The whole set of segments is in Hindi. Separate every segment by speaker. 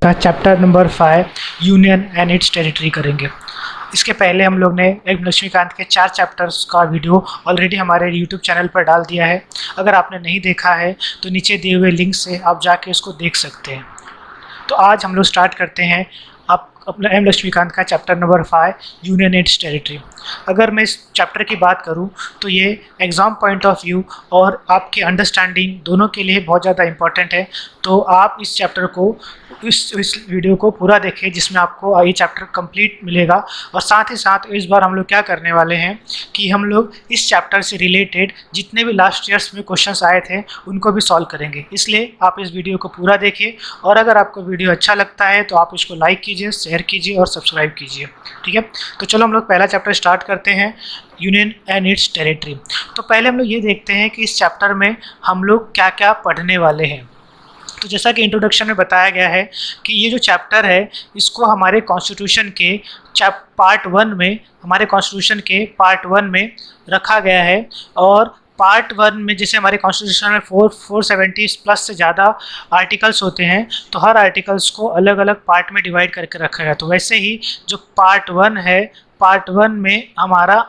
Speaker 1: का chapter number 5 union and it's territory करेंगे। इसके पहले हम लोग ने एम लक्ष्मीकांत के 4 चैप्टर्स का वीडियो ऑलरेडी हमारे यूट्यूब चैनल पर डाल दिया है। अगर आपने नहीं देखा है तो नीचे दिए हुए लिंक से आप जाके उसको देख सकते हैं। तो आज हम लोग स्टार्ट करते हैं आप अपना एम लक्ष्मीकांत का chapter number 5 union and it's territory. अगर मैं इस चैप्टर की बात करूं तो ये एग्ज़ाम पॉइंट ऑफ व्यू और आपके अंडरस्टैंडिंग दोनों के लिए बहुत ज़्यादा इम्पॉर्टेंट है। तो आप इस चैप्टर को इस वीडियो को पूरा देखें जिसमें आपको ये चैप्टर कंप्लीट मिलेगा। और साथ ही साथ इस बार हम लोग क्या करने वाले हैं कि हम लोग इस चैप्टर से रिलेटेड जितने भी लास्ट ईयर्स में क्वेश्चंस आए थे उनको भी सॉल्व करेंगे। इसलिए आप इस वीडियो को पूरा देखिए और अगर आपको वीडियो अच्छा लगता है तो आप इसको लाइक कीजिए, शेयर कीजिए और सब्सक्राइब कीजिए। ठीक है, तो चलो हम लोग पहला चैप्टर स्टार्ट करते हैं, यूनियन एंड इट्स टेरिटरी। तो पहले हम लोग ये देखते हैं कि इस चैप्टर में हम लोग क्या क्या पढ़ने वाले हैं। तो जैसा कि इंट्रोडक्शन में बताया गया है कि ये जो चैप्टर है इसको हमारे कॉन्स्टिट्यूशन के पार्ट 1 में पार्ट 1 में रखा गया है। और पार्ट 1 में जैसे हमारे कॉन्स्टिट्यूशन में 470 प्लस से ज़्यादा आर्टिकल्स होते हैं तो हर आर्टिकल्स को अलग अलग पार्ट में डिवाइड करके रखा गया। तो वैसे ही जो पार्ट 1 है, पार्ट 1 में हमारा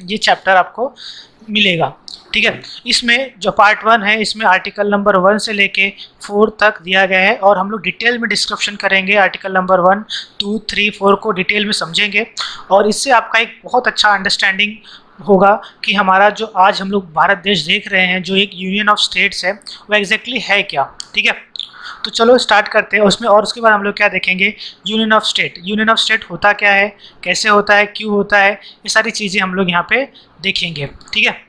Speaker 1: ये चैप्टर आपको मिलेगा। ठीक है, इसमें जो पार्ट 1 है इसमें आर्टिकल नंबर 1 से लेके 4 तक दिया गया है और हम लोग डिटेल में डिस्क्रिप्शन करेंगे। आर्टिकल नंबर 1, 2, 3, 4 को डिटेल में समझेंगे और इससे आपका एक बहुत अच्छा अंडरस्टैंडिंग होगा कि हमारा जो आज हम लोग भारत देश देख रहे हैं जो एक यूनियन ऑफ स्टेट्स है वो एग्जैक्टली है क्या। ठीक है, तो चलो स्टार्ट करते हैं उसमें। और उसके बाद हम लोग क्या देखेंगे, यूनियन ऑफ स्टेट होता क्या है, कैसे होता है, क्यों होता है, ये सारी चीज़ें हम लोग यहाँ पे देखेंगे। ठीक है,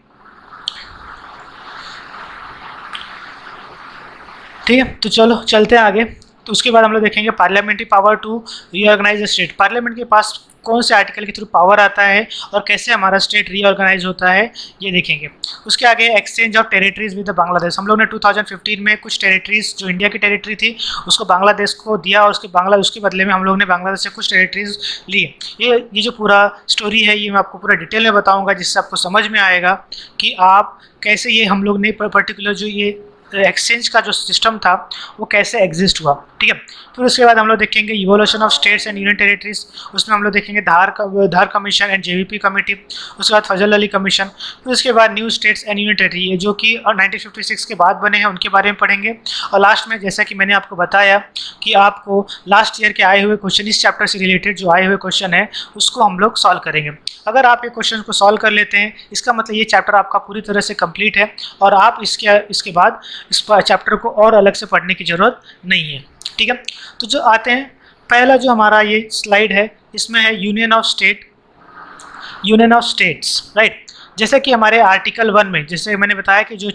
Speaker 1: तो चलो चलते हैं आगे। तो उसके बाद हम लोग देखेंगे parliamentary power to reorganise the state. Parliament के पास कौन से आर्टिकल के थ्रू पावर आता है और कैसे हमारा स्टेट रीऑर्गेनाइज होता है ये देखेंगे। उसके आगे exchange of territories with Bangladesh. हम लोग ने 2015 में कुछ टेरिटरीज जो इंडिया की टेरिटरी थी उसको बांग्लादेश को दिया और उसके बदले में हम लोग ने बांग्लादेश से कुछ टेरिटरीज लिए। ये जो पूरा स्टोरी है ये मैं आपको पूरा डिटेल में बताऊँगा जिससे आपको समझ में आएगा कि आप कैसे ये हम लोग ने पर्टिकुलर जो ये एक्सचेंज का जो सिस्टम था वो कैसे एग्जिस्ट हुआ। ठीक है, फिर उसके बाद हम लोग देखेंगे evolution of states and union territories. उसमें हम लोग देखेंगे धार कमीशन एंड जेवीपी कमेटी। उसके बाद फजल अली कमीशन। फिर उसके बाद new states and union territory, ये जो कि 1956 के बाद बने हैं उनके बारे में पढ़ेंगे। और लास्ट में जैसा कि मैंने आपको बताया कि आपको लास्ट ईयर के आए हुए क्वेश्चन, इस चैप्टर से रिलेटेड जो आए हुए क्वेश्चन है उसको हम लोग सॉल्व करेंगे। अगर आप ये क्वेश्चन को सॉल्व कर लेते हैं इसका मतलब ये चैप्टर आपका पूरी तरह से कंप्लीट है और आप इसके बाद इस चैप्टर को और अलग से पढ़ने की ज़रूरत नहीं है। ठीक है, तो जो आते हैं पहला जो हमारा ये स्लाइड है इसमें है यूनियन ऑफ स्टेट्स। राइट, जैसे कि हमारे आर्टिकल 1 में जैसे मैंने बताया कि ये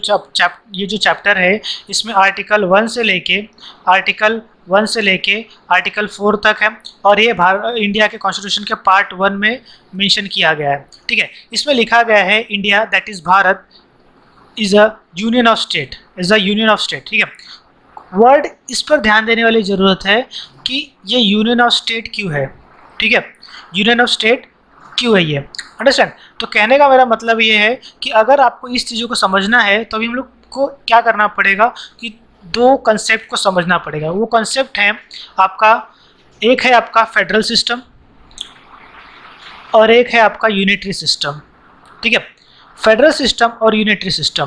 Speaker 1: जो चैप्टर है इसमें आर्टिकल 1 से लेके आर्टिकल 4 तक है और ये इंडिया के कॉन्स्टिट्यूशन के पार्ट 1 में मेंशन किया गया है। ठीक है, इसमें लिखा गया है India that is Bharat is a union of state. ठीक है, वर्ड इस पर ध्यान देने वाली ज़रूरत है कि ये यूनियन ऑफ स्टेट क्यों है। ठीक है, यूनियन ऑफ स्टेट क्यों है ये, अंडरस्टैंड। तो कहने का मेरा मतलब ये है कि अगर आपको इस चीज़ों को समझना है तो अभी हम लोग को क्या करना पड़ेगा कि 2 कंसेप्ट को समझना पड़ेगा। वो कंसेप्ट है आपका, एक है आपका फेडरल सिस्टम और एक है आपका यूनिटरी सिस्टम। ठीक है, फेडरल सिस्टम और यूनिटरी सिस्टम,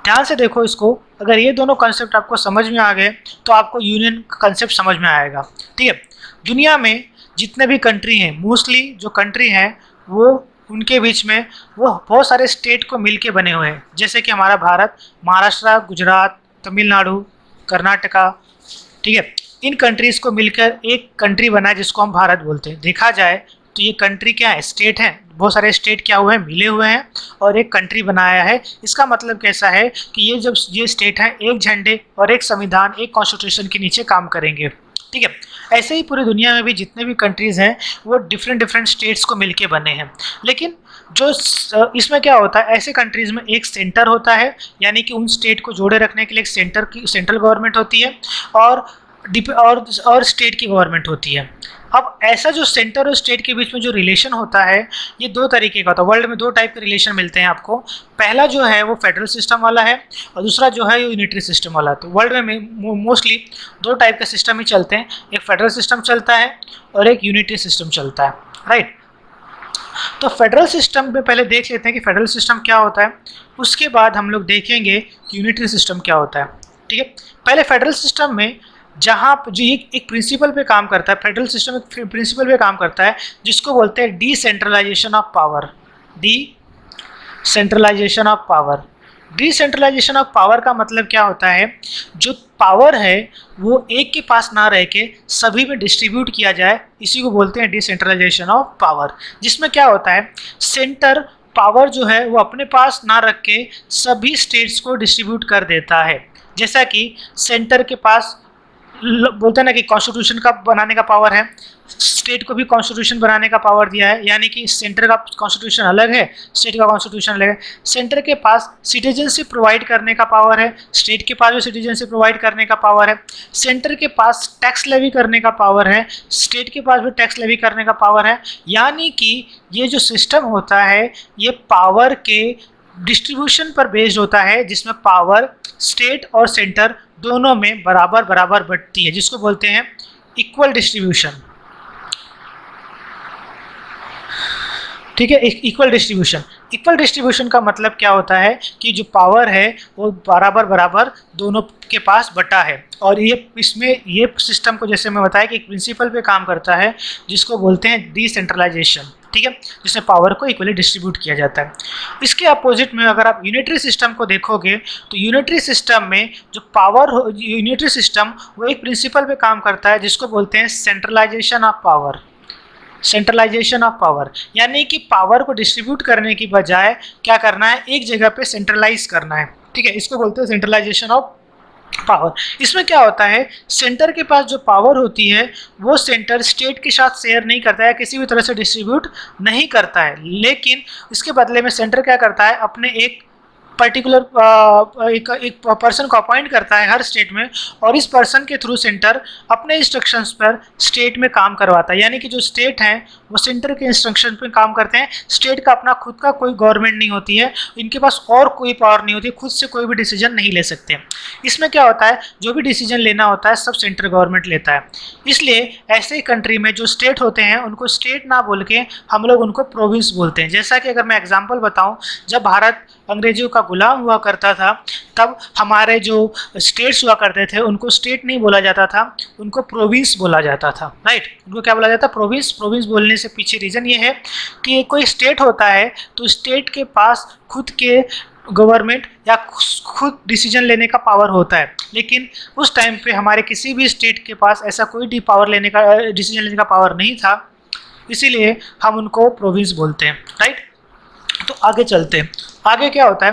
Speaker 1: ध्यान से देखो इसको। अगर ये दोनों कंसेप्ट आपको समझ में आ गए तो आपको यूनियन कंसेप्ट समझ में आएगा। ठीक है, दुनिया में जितने भी कंट्री हैं, मोस्टली जो कंट्री हैं वो उनके बीच में वो बहुत सारे स्टेट को मिलके बने हुए हैं। जैसे कि हमारा भारत, महाराष्ट्र, गुजरात, तमिलनाडु, कर्नाटका। ठीक है, इन कंट्रीज़ को मिलकर एक कंट्री बना है जिसको हम भारत बोलते हैं। देखा जाए तो ये कंट्री क्या है, स्टेट है। बहुत सारे स्टेट क्या हुए हैं, मिले हुए हैं और एक कंट्री बनाया है। इसका मतलब कैसा है कि ये स्टेट हैं एक झंडे और एक संविधान, एक कॉन्स्टिट्यूशन के नीचे काम करेंगे। ठीक है, ऐसे ही पूरी दुनिया में भी जितने भी कंट्रीज़ हैं वो डिफरेंट स्टेट्स को मिलके बने हैं। लेकिन जो इसमें क्या होता है, ऐसे कंट्रीज़ में एक सेंटर होता है, यानी कि उन स्टेट को जोड़े रखने के लिए एक सेंट्रल गवर्नमेंट होती है और स्टेट की गवर्नमेंट होती है। अब ऐसा जो सेंटर और स्टेट के बीच में जो रिलेशन होता है ये दो तरीके का होता है। वर्ल्ड में दो टाइप के रिलेशन मिलते हैं आपको। पहला जो है वो फेडरल सिस्टम वाला है और दूसरा जो है यूनिटरी सिस्टम वाला है। तो वर्ल्ड में मोस्टली दो टाइप के सिस्टम ही चलते हैं, एक फेडरल सिस्टम चलता है और एक यूनिटरी सिस्टम चलता है, राइट। तो फेडरल सिस्टम में पहले देख लेते हैं कि फेडरल सिस्टम क्या होता है, उसके बाद हम लोग देखेंगे कि यूनिटरी सिस्टम क्या होता है, ठीक है। पहले फेडरल सिस्टम में जहाँ जो एक प्रिंसिपल पे काम करता है, फेडरल सिस्टम एक प्रिंसिपल पे काम करता है जिसको बोलते हैं decentralisation of power. Decentralisation of power, decentralisation of power का मतलब क्या होता है, जो पावर है वो एक के पास ना रह के सभी में डिस्ट्रीब्यूट किया जाए, इसी को बोलते हैं डिसेंट्रलाइजेशन ऑफ पावर। जिसमें क्या होता है, सेंटर पावर जो है वो अपने पास ना रख के सभी स्टेट्स को डिस्ट्रीब्यूट कर देता है। जैसा कि सेंटर के पास बोलते हैं ना कि कॉन्स्टिट्यूशन का बनाने का पावर है, स्टेट को भी कॉन्स्टिट्यूशन बनाने का पावर दिया है, यानी कि सेंटर का कॉन्स्टिट्यूशन अलग है, स्टेट का कॉन्स्टिट्यूशन अलग है। सेंटर के पास सिटीजनशिप प्रोवाइड करने का पावर है, स्टेट के पास भी सिटीजनशिप प्रोवाइड करने का पावर है। सेंटर के पास टैक्स लेवी करने का पावर है, स्टेट के पास भी टैक्स लेवी करने का पावर है। यानी कि ये जो सिस्टम होता है ये पावर के डिस्ट्रीब्यूशन पर बेस्ड होता है, जिसमें पावर स्टेट और सेंटर दोनों में बराबर बराबर बंटती है, जिसको बोलते हैं इक्वल डिस्ट्रीब्यूशन, ठीक है। इक्वल डिस्ट्रीब्यूशन, इक्वल डिस्ट्रीब्यूशन का मतलब क्या होता है कि जो पावर है वो बराबर बराबर दोनों के पास बटा है। और ये इसमें ये सिस्टम को जैसे मैं बताया कि एक प्रिंसिपल पे काम करता है जिसको बोलते हैं डिसेंट्रलाइजेशन, ठीक है, जिसमें पावर को इक्वली डिस्ट्रीब्यूट किया जाता है। इसके अपोजिट में अगर आप यूनिटरी सिस्टम को देखोगे तो यूनिटरी सिस्टम में जो पावर यूनिटरी सिस्टम वो एक प्रिंसिपल पे काम करता है जिसको बोलते हैं centralisation of power. Centralisation of power यानी कि पावर को डिस्ट्रीब्यूट करने की बजाय क्या करना है, एक जगह पे सेंट्रलाइज करना है, ठीक है। इसको बोलते हैं सेंट्रलाइजेशन ऑफ पावर। इसमें क्या होता है, सेंटर के पास जो पावर होती है वो सेंटर स्टेट के साथ शेयर नहीं करता है, किसी भी तरह से डिस्ट्रीब्यूट नहीं करता है, लेकिन इसके बदले में सेंटर क्या करता है, अपने एक पर्टिकुलर एक पर्सन को अपॉइंट करता है हर स्टेट में, और इस पर्सन के थ्रू सेंटर अपने इंस्ट्रक्शंस पर स्टेट में काम करवाता है। यानी कि जो स्टेट हैं वो सेंटर के इंस्ट्रक्शन पर काम करते हैं। स्टेट का अपना खुद का कोई गवर्नमेंट नहीं होती है, इनके पास और कोई पावर नहीं होती, खुद से कोई भी डिसीजन नहीं ले सकते। इसमें क्या होता है, जो भी डिसीजन लेना होता है सब सेंट्रल गवर्नमेंट लेता है। इसलिए ऐसे कंट्री में जो स्टेट होते हैं उनको स्टेट ना बोल के हम लोग उनको प्रोविंस बोलते हैं। जैसा कि अगर मैं एग्जांपल बताऊं, जब भारत अंग्रेजों का गुलाम हुआ करता था तब हमारे जो स्टेट्स हुआ करते थे उनको स्टेट नहीं बोला जाता था, उनको प्रोविंस बोला जाता था, राइट। उनको क्या बोला जाता, प्रोविंस। प्रोविंस बोलने से पीछे रीज़न ये है कि कोई स्टेट होता है तो स्टेट के पास खुद के गवर्नमेंट या खुद डिसीजन लेने का पावर होता है, लेकिन उस टाइम पे हमारे किसी भी स्टेट के पास ऐसा कोई डिसीजन लेने का पावर नहीं था, इसीलिए हम उनको प्रोविंस बोलते हैं, राइट। तो आगे चलते हैं, आगे क्या होता है।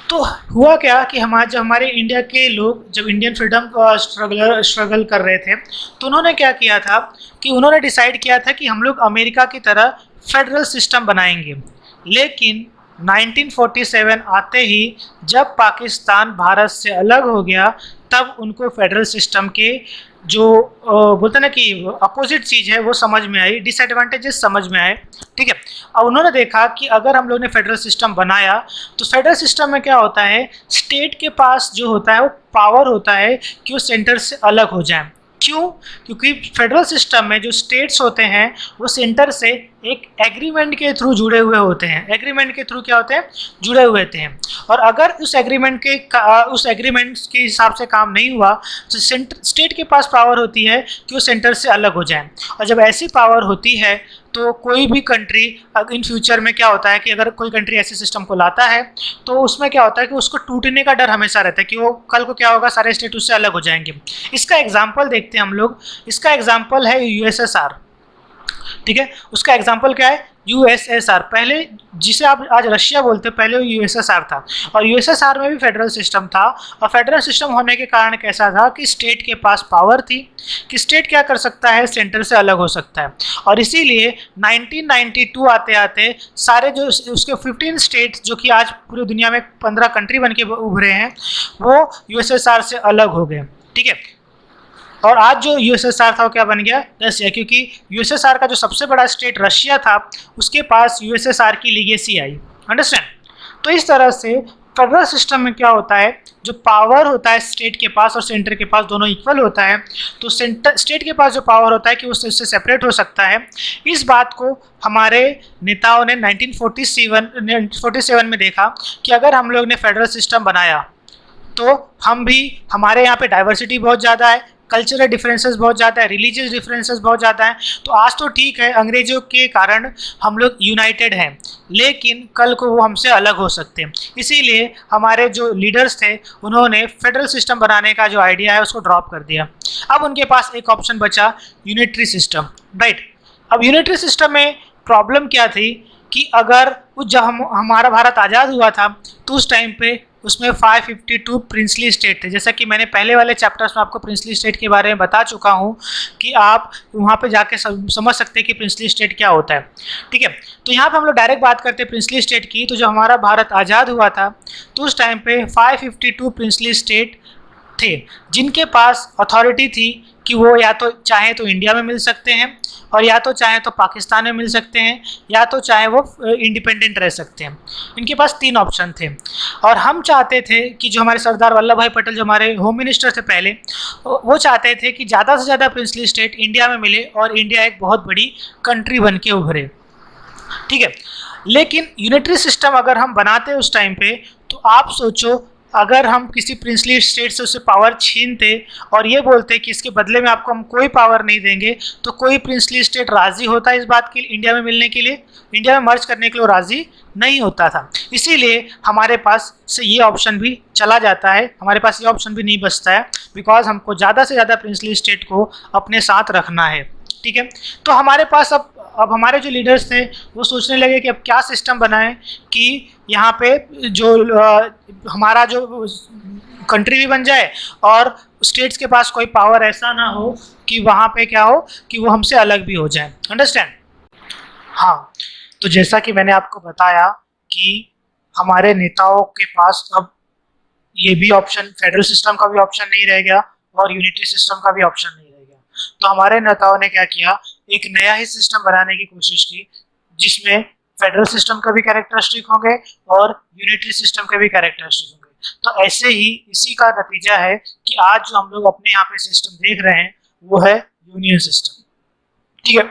Speaker 1: तो हुआ क्या कि जब हमारे इंडिया के लोग जब इंडियन फ्रीडम स्ट्रगल कर रहे थे तो उन्होंने क्या किया था कि उन्होंने डिसाइड किया था कि हम लोग अमेरिका की तरह फेडरल सिस्टम बनाएंगे। लेकिन 1947 आते ही जब पाकिस्तान भारत से अलग हो गया तब उनको फेडरल सिस्टम के जो बोलते हैं ना कि अपोजिट चीज़ है वो समझ में आई, डिसएडवांटेजेस समझ में आए, ठीक है। अब उन्होंने देखा कि अगर हम लोग ने फेडरल सिस्टम बनाया तो फेडरल सिस्टम में क्या होता है, स्टेट के पास जो होता है वो पावर होता है कि वो सेंटर से अलग हो जाए। क्यों? क्योंकि फेडरल सिस्टम में जो स्टेट्स होते हैं वो सेंटर से एक एग्रीमेंट के थ्रू जुड़े हुए होते हैं। एग्रीमेंट के थ्रू क्या होते हैं, जुड़े हुए होते हैं। और अगर उस एग्रीमेंट के हिसाब से काम नहीं हुआ तो स्टेट के पास पावर होती है कि वो सेंटर से अलग हो जाए। और जब ऐसी पावर होती है तो कोई भी कंट्री इन फ्यूचर में क्या होता है कि अगर कोई कंट्री ऐसे सिस्टम को लाता है तो उसमें क्या होता है कि उसको टूटने का डर हमेशा रहता है कि वो कल को क्या होगा, सारे स्टेट उससे अलग हो जाएंगे। इसका एग्जाम्पल देखते हैं हम लोग। इसका एग्जाम्पल है यूएसएसआर, ठीक है। उसका एग्जाम्पल क्या है, यूएसएसआर। पहले जिसे आप आज रशिया बोलते हैं, पहले वो यूएसएसआर था। और यूएसएसआर में भी फेडरल सिस्टम था। और फेडरल सिस्टम होने के कारण कैसा था कि स्टेट के पास पावर थी कि स्टेट क्या कर सकता है, सेंटर से अलग हो सकता है। और इसीलिए 1992 आते आते सारे जो उसके 15 स्टेट्स जो कि आज पूरी दुनिया में 15 कंट्री बन के उभरे हैं वो यूएसएसआर से अलग हो गए, ठीक है। और आज जो यूएसएसआर था वो क्या बन गया, रशिया, क्योंकि यूएसएसआर का जो सबसे बड़ा स्टेट रशिया था उसके पास यूएसएसआर की लीगेसी आई। अंडरस्टैंड। तो इस तरह से फेडरल सिस्टम में क्या होता है, जो पावर होता है स्टेट के पास और सेंटर के पास दोनों इक्वल होता है, तो स्टेट के पास जो पावर होता है कि उससे सेपरेट हो सकता है। इस बात को हमारे नेताओं ने 1947 में देखा कि अगर हम लोग ने फेडरल सिस्टम बनाया तो हम भी, हमारे यहाँ पे डाइवर्सिटी बहुत ज़्यादा है, कल्चरल डिफरेंसेस बहुत ज़्यादा है, रिलीजियस डिफरेंसेस बहुत ज़्यादा है, तो आज तो ठीक है अंग्रेज़ों के कारण हम लोग यूनाइटेड हैं, लेकिन कल को वो हमसे अलग हो सकते हैं। इसीलिए हमारे जो लीडर्स थे उन्होंने फेडरल सिस्टम बनाने का जो आइडिया है उसको ड्रॉप कर दिया। अब उनके पास एक ऑप्शन बचा, यूनिटरी सिस्टम, राइट। अब यूनिटरी सिस्टम में प्रॉब्लम क्या थी कि अगर जब हमारा भारत आज़ाद हुआ था तो उस टाइम पे उसमें 552 प्रिंसली स्टेट थे। जैसा कि मैंने पहले वाले चैप्टर्स में आपको प्रिंसली स्टेट के बारे में बता चुका हूँ कि आप वहाँ पे जाके समझ सकते हैं कि प्रिंसली स्टेट क्या होता है, ठीक है। तो यहाँ पे हम लोग डायरेक्ट बात करते हैं प्रिंसली स्टेट की। तो जब हमारा भारत आज़ाद हुआ था तो उस टाइम पे 552 प्रिंसली स्टेट थे जिनके पास अथॉरिटी थी कि वो या तो चाहे तो इंडिया में मिल सकते हैं, और या तो चाहे तो पाकिस्तान में मिल सकते हैं, या तो चाहे वो इंडिपेंडेंट रह सकते हैं। इनके पास 3 ऑप्शन थे। और हम चाहते थे कि जो हमारे सरदार वल्लभ भाई पटेल, जो हमारे होम मिनिस्टर थे पहले, वो चाहते थे कि ज़्यादा से ज़्यादा प्रिंसली स्टेट इंडिया में मिले और इंडिया एक बहुत बड़ी कंट्री बन के उभरे, ठीक है। लेकिन यूनिटरी सिस्टम अगर हम बनाते उस टाइम पे, तो आप सोचो अगर हम किसी प्रिंसली स्टेट से उससे पावर छीनते और ये बोलते कि इसके बदले में आपको हम कोई पावर नहीं देंगे, तो कोई प्रिंसली स्टेट राज़ी होता इस बात के इंडिया में मिलने के लिए, इंडिया में मर्ज करने के लिए राज़ी नहीं होता था। इसीलिए हमारे पास से ये ऑप्शन भी चला जाता है, हमारे पास ये ऑप्शन भी नहीं बचता है, बिकॉज हमको ज़्यादा से ज़्यादा प्रिंसली स्टेट को अपने साथ रखना है, ठीक है। तो हमारे पास अब हमारे जो लीडर्स थे वो सोचने लगे कि अब क्या सिस्टम बनाएं कि यहाँ पे जो हमारा जो कंट्री भी बन जाए और स्टेट्स के पास कोई पावर ऐसा ना हो कि वहाँ पे क्या हो कि वो हमसे अलग भी हो जाए। अंडरस्टैंड। हाँ, तो जैसा कि मैंने आपको बताया कि हमारे नेताओं के पास अब ये भी ऑप्शन, फेडरल सिस्टम का भी ऑप्शन नहीं रह गया और यूनिटरी सिस्टम का भी ऑप्शन नहीं रह गया। तो हमारे नेताओं ने क्या किया, एक नया ही सिस्टम बनाने की कोशिश की जिसमें फेडरल सिस्टम का भी कैरेक्टरिस्टिक होंगे और यूनिटरी सिस्टम के भी कैरेक्टरिस्टिक होंगे। तो ऐसे ही इसी का नतीजा है कि आज जो हम लोग अपने यहाँ पे सिस्टम देख रहे हैं वो है यूनियन सिस्टम, ठीक है।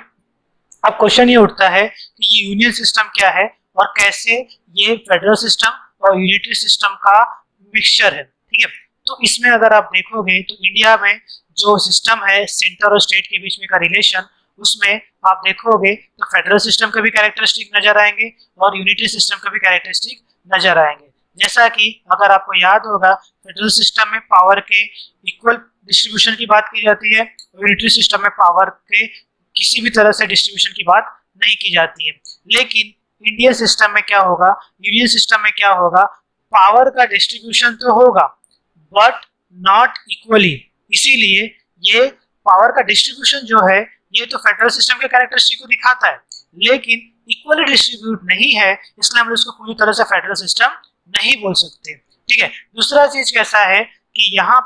Speaker 1: अब क्वेश्चन ये उठता है कि ये यूनियन सिस्टम क्या है और कैसे ये फेडरल सिस्टम और यूनिटरी सिस्टम का मिक्सचर है, ठीक है। तो इसमें अगर आप देखोगे तो इंडिया में जो सिस्टम है सेंटर और स्टेट के बीच में का रिलेशन, उसमें आप देखोगे तो फेडरल सिस्टम के भी कैरेक्टरिस्टिक नजर आएंगे और यूनिटरी सिस्टम के भी कैरेक्टरिस्टिक नजर आएंगे। जैसा कि अगर आपको याद होगा फेडरल सिस्टम में पावर के इक्वल डिस्ट्रीब्यूशन की बात की जाती है, यूनिटरी सिस्टम में पावर के किसी भी तरह से डिस्ट्रीब्यूशन की बात नहीं की जाती है। लेकिन इंडियन सिस्टम में क्या होगा, यूनियन सिस्टम में क्या होगा, पावर का डिस्ट्रीब्यूशन तो होगा बट नॉट इक्वली। इसीलिए ये पावर का डिस्ट्रीब्यूशन जो है ये तो फेडरल सिस्टम के कैरेक्टरिस्टिक को दिखाता है, लेकिन इक्वली डिस्ट्रीब्यूट नहीं है, इसलिए हम इसको पूरी तरह से फेडरल सिस्टम नहीं बोल सकते, ठीक है। दूसरा चीज कैसा है कि यहाँ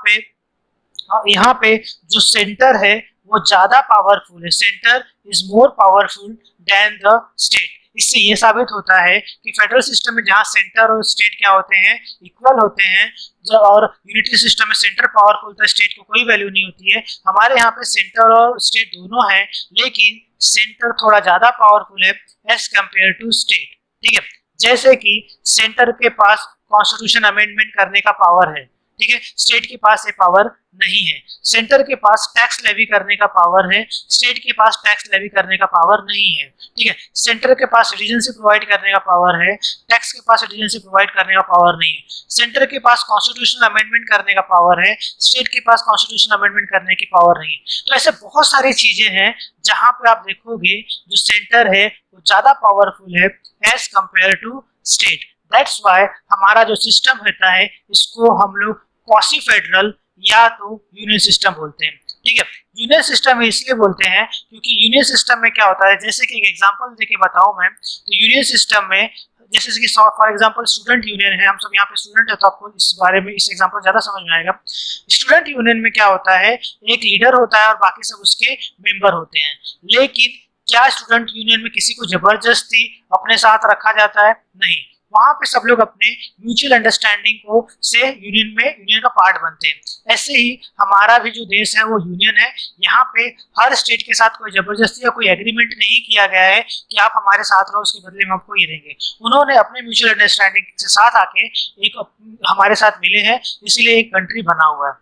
Speaker 1: पे जो सेंटर है वो ज्यादा पावरफुल है, centre is more powerful than the state. इससे ये साबित होता है कि फेडरल सिस्टम में जहाँ सेंटर और स्टेट क्या होते हैं, इक्वल होते हैं, और यूनिटरी सिस्टम में सेंटर पावरफुल था, स्टेट को कोई वैल्यू नहीं होती है। हमारे यहाँ पे सेंटर और स्टेट दोनों हैं, लेकिन सेंटर थोड़ा ज्यादा पावरफुल है एज कम्पेयर टू स्टेट, ठीक है। जैसे कि सेंटर के पास कॉन्स्टिट्यूशन अमेंडमेंट करने का पावर है, ठीक है, स्टेट के पास ये पावर नहीं है। सेंटर के पास टैक्स लेवी करने का पावर है, स्टेट के पास टैक्स लेवी करने का पावर नहीं है, ठीक है। सेंटर के पास सिटीजनशिप प्रोवाइड करने का पावर है, टैक्स के पास सिटीजनशिप प्रोवाइड करने का पावर नहीं है। सेंटर के पास कॉन्स्टिट्यूशनल अमेंडमेंट करने का पावर है, स्टेट के पास कॉन्स्टिट्यूशनल अमेंडमेंट करने की पावर नहीं है। तो ऐसे बहुत सारी चीजें हैं जहां पे आप देखोगे जो सेंटर है वो ज्यादा पावरफुल है as compare to state. That's why हमारा जो सिस्टम रहता है इसको हम लोग क्वासी फेडरल या तो यूनियन सिस्टम बोलते हैं, ठीक है। यूनियन सिस्टम इसलिए बोलते हैं क्योंकि यूनियन सिस्टम में क्या होता है, जैसे कि एक एग्जांपल देके बताऊं मैं, तो यूनियन सिस्टम में जैसे कि फॉर एग्जांपल स्टूडेंट यूनियन है, हम सब यहाँ पे स्टूडेंट है तो आपको इस बारे में इस एग्जांपल ज्यादा समझ में आएगा। स्टूडेंट यूनियन में क्या होता है, एक लीडर होता है और बाकी सब उसके मेंबर होते हैं, लेकिन क्या स्टूडेंट यूनियन में किसी को जबरदस्ती अपने साथ रखा जाता है? नहीं, वहां पे सब लोग अपने म्यूचुअल अंडरस्टैंडिंग को से यूनियन का पार्ट बनते हैं। ऐसे ही हमारा भी जो देश है वो यूनियन है, यहाँ पे हर स्टेट के साथ कोई जबरदस्ती या कोई एग्रीमेंट नहीं किया गया है कि आप हमारे साथ रहो, उसके बदले में आपको ये देंगे। उन्होंने अपने म्यूचुअल अंडरस्टैंडिंग के साथ आके एक हमारे साथ मिले हैं, इसीलिए एक कंट्री बना हुआ है,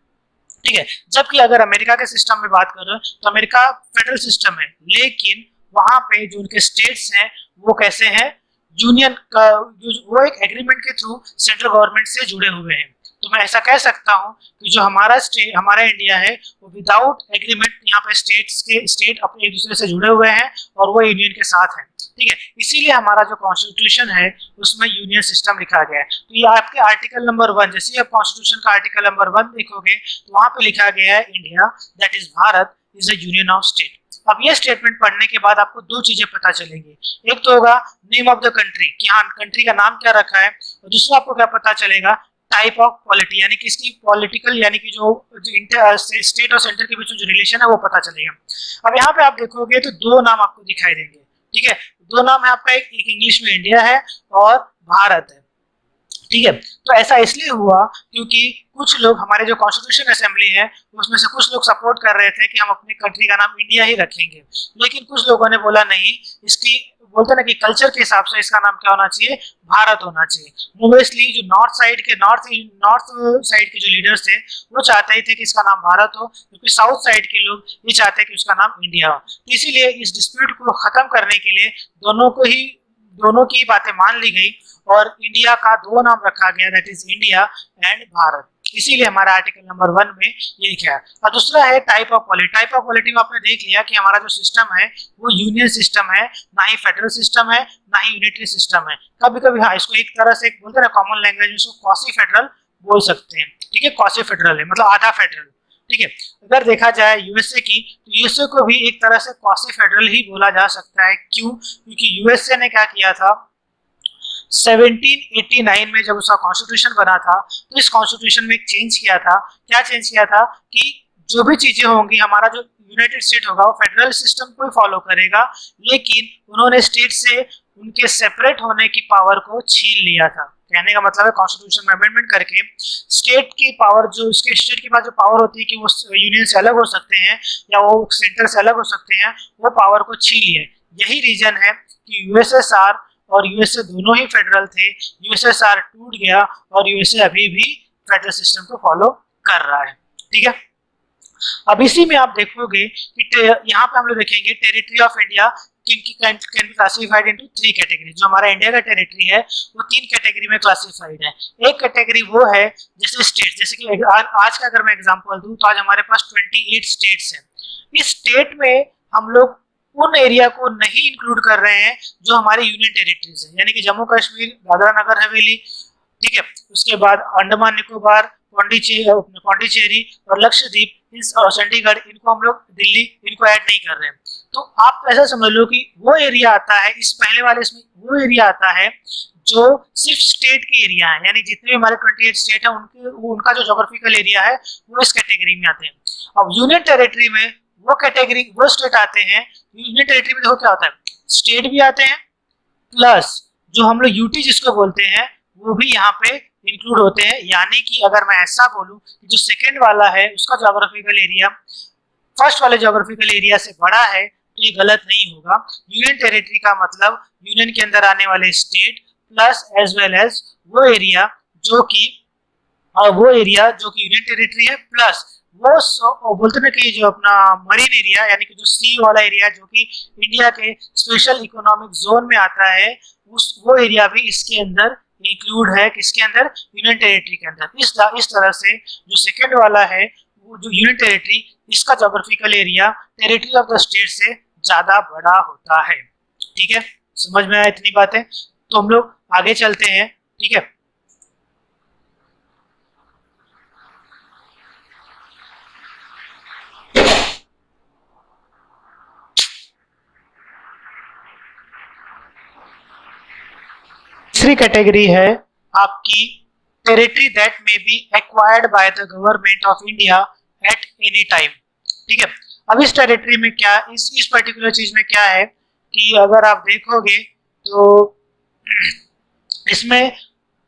Speaker 1: ठीक है। जबकि अगर अमेरिका के सिस्टम में बात करें तो अमेरिका फेडरल सिस्टम है, लेकिन वहां पे जो उनके स्टेट्स हैं वो कैसे हैं, यूनियन का वो एक एग्रीमेंट के थ्रू सेंट्रल गवर्नमेंट से जुड़े हुए हैं। तो मैं ऐसा कह सकता हूं कि जो हमारा इंडिया है वो विदाउट एग्रीमेंट यहाँ पे स्टेट अपने एक दूसरे से जुड़े हुए हैं और वो यूनियन के साथ हैं, ठीक है। इसीलिए हमारा जो कॉन्स्टिट्यूशन है उसमें यूनियन सिस्टम लिखा गया है। तो ये आपके आर्टिकल नंबर 1, जैसे आप कॉन्स्टिट्यूशन का आर्टिकल नंबर 1 देखोगे तो वहां पे लिखा गया है India that is Bharat is a union of state. अब ये स्टेटमेंट पढ़ने के बाद आपको दो चीजें पता चलेंगी, एक तो होगा नेम ऑफ द कंट्री कि हाँ कंट्री का नाम क्या रखा है, और दूसरा आपको क्या पता चलेगा, टाइप ऑफ पॉलिटी यानी कि इसकी पॉलिटिकल यानी कि जो स्टेट और सेंटर के बीच जो रिलेशन है वो पता चलेगा। अब यहाँ पे आप देखोगे तो दो नाम आपको दिखाई देंगे, ठीक है। दो नाम है आपका, एक इंग्लिश में इंडिया है और भारत है, ठीक है। तो ऐसा इसलिए हुआ क्योंकि कुछ लोग, हमारे जो कॉन्स्टिट्यूशन असेंबली है उसमें से कुछ लोग सपोर्ट कर रहे थे कि हम अपनी कंट्री का नाम इंडिया ही रखेंगे, लेकिन कुछ लोगों ने बोला नहीं, इसकी बोलते ना कि कल्चर के हिसाब से इसका नाम क्या होना चाहिए, भारत होना चाहिए। मोस्टली जो नॉर्थ साइड के जो लीडर्स थे वो चाहते ही थे कि इसका नाम भारत हो, क्योंकि साउथ साइड के लोग ये चाहते हैं कि उसका नाम इंडिया हो। तो इसीलिए इस डिस्प्यूट को खत्म करने के लिए दोनों की बातें मान ली गई और इंडिया का दो नाम रखा गया, that is India and Bharat. इसीलिए हमारा आर्टिकल नंबर 1 में ये लिखा है। और दूसरा है type of polity. Type of polity में आपने देख लिया कि हमारा जो सिस्टम है वो यूनियन सिस्टम है, ना ही फेडरल सिस्टम है, ना ही यूनिटरी सिस्टम है। कभी कभी हाँ इसको एक तरह से बोलते हैं ना कॉमन लैंग्वेज में इसको क्वासी फेडरल बोल सकते हैं, ठीक है। क्वासी फेडरल है मतलब आधा फेडरल, ठीक है। अगर देखा जाए यूएसए की तो यूएसए को भी एक तरह से क्वासी फेडरल ही बोला जा सकता है। क्यों? क्योंकि यूएसए ने क्या किया था, 1789 में जब उसका कॉन्स्टिट्यूशन बना था तो इस कॉन्स्टिट्यूशन में एक चेंज किया था। क्या चेंज किया था कि जो भी चीजें होंगी, हमारा जो यूनाइटेड स्टेट होगा वो फेडरल सिस्टम को ही फॉलो करेगा, लेकिन उन्होंने स्टेट से उनके सेपरेट होने की पावर को छीन लिया था। कहने का मतलब है कॉन्स्टिट्यूशन में अमेंडमेंट करके स्टेट की पावर, जो उसके स्टेट के पास जो पावर होती है कि वो यूनियन से अलग हो सकते हैं या वो सेंटर से अलग हो सकते हैं, वो पावर को छीन लिए। यही रीजन है कि यूएसएसआर और यूएसए दोनों ही फेडरल थे। यूएसएसआर टूट गया और यूएसए अभी भी फेडरल सिस्टम को फॉलो कर रहा है, ठीक है। अब इसी में आप देखोगे कि यहाँ पे हम लोग देखेंगे territory of India can be classified into 3 category. जो हमारा इंडिया का टेरिटरी है वो 3 कैटेगरी में क्लासिफाइड है। एक कैटेगरी वो है जैसे स्टेट, जैसे कि आज का अगर मैं एग्जांपल दूं तो आज हमारे पास 28 स्टेट्स हैं। इस स्टेट में हम लोग उन एरिया को नहीं इंक्लूड कर रहे हैं जो हमारे यूनियन टेरिटरीज है, यानी कि जम्मू कश्मीर, दादरा नगर हवेली, ठीक है। उसके बाद अंडमान निकोबार, पौंडीचेरी और लक्षद्वीप और चंडीगढ़, इनको हम लोग दिल्ली, इनको ऐड नहीं कर रहे हैं। तो आप ऐसा समझ लो कि वो एरिया आता है इस पहले वाले इसमें, वो एरिया आता है जो सिर्फ स्टेट के एरिया है, यानी जितने भी हमारे 28 स्टेट है उनका जो ज्योग्राफिकल एरिया है वो इस कैटेगरी में आते हैं। अब यूनियन टेरिटरी में वो स्टेट आते हैं। यूनियन टेरिटरी में देखो क्या होता है, स्टेट भी आते हैं प्लस जो हम लोग यूटी जिसको बोलते हैं वो भी यहाँ पे इंक्लूड होते हैं। यानी कि अगर मैं ऐसा बोलूं कि जो सेकंड वाला है उसका ज्योग्राफिकल एरिया फर्स्ट वाले ज्योग्राफिकल एरिया से बड़ा है तो ये गलत नहीं होगा। यूनियन टेरिटरी का मतलब यूनियन के अंदर आने वाले state plus as well as वो एरिया जो कि यूनियन टेरिटरी है, प्लस वो बोलते ना कि जो अपना मरीन एरिया यानी कि जो सी वाला एरिया जो कि इंडिया के स्पेशल इकोनॉमिक जोन में आता है, वो एरिया भी इसके अंदर इंक्लूड है। किसके अंदर? यूनियन टेरिटरी के अंदर। इस तरह से जो सेकंड वाला है वो जो यूनियन टेरिटरी, इसका geographical area territory of the state से ज्यादा बड़ा होता है, ठीक है। समझ में आया इतनी बातें? तो हम लोग आगे चलते हैं, ठीक है। तीसरी कैटेगरी है आपकी territory that may be acquired by the government of India at any time. ठीक है, अब इस टेरिटरी में क्या, इस पर्टिकुलर चीज में क्या है कि अगर आप देखोगे तो इसमें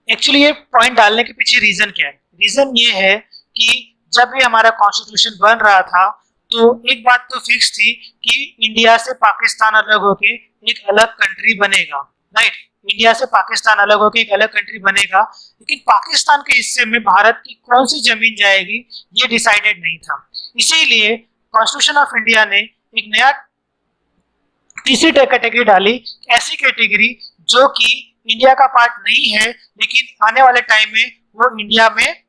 Speaker 1: एक्चुअली ये पॉइंट डालने के पीछे रीजन क्या है। रीजन ये है कि जब भी हमारा कॉन्स्टिट्यूशन बन रहा था तो एक बात तो फिक्स थी कि इंडिया से पाकिस्तान अलग होके एक अलग कंट्री बनेगा, राइट। इंडिया से पाकिस्तान अलग होके एक अलग कंट्री बनेगा, लेकिन पाकिस्तान के हिस्से में भारत की कौन सी जमीन जाएगी ये डिसाइडेड नहीं था। इसीलिए कॉन्स्टिट्यूशन ऑफ इंडिया ने एक नया तीसरी कैटेगरी डाली, ऐसी कैटेगरी जो कि इंडिया का पार्ट नहीं है लेकिन आने वाले टाइम में वो इंडिया में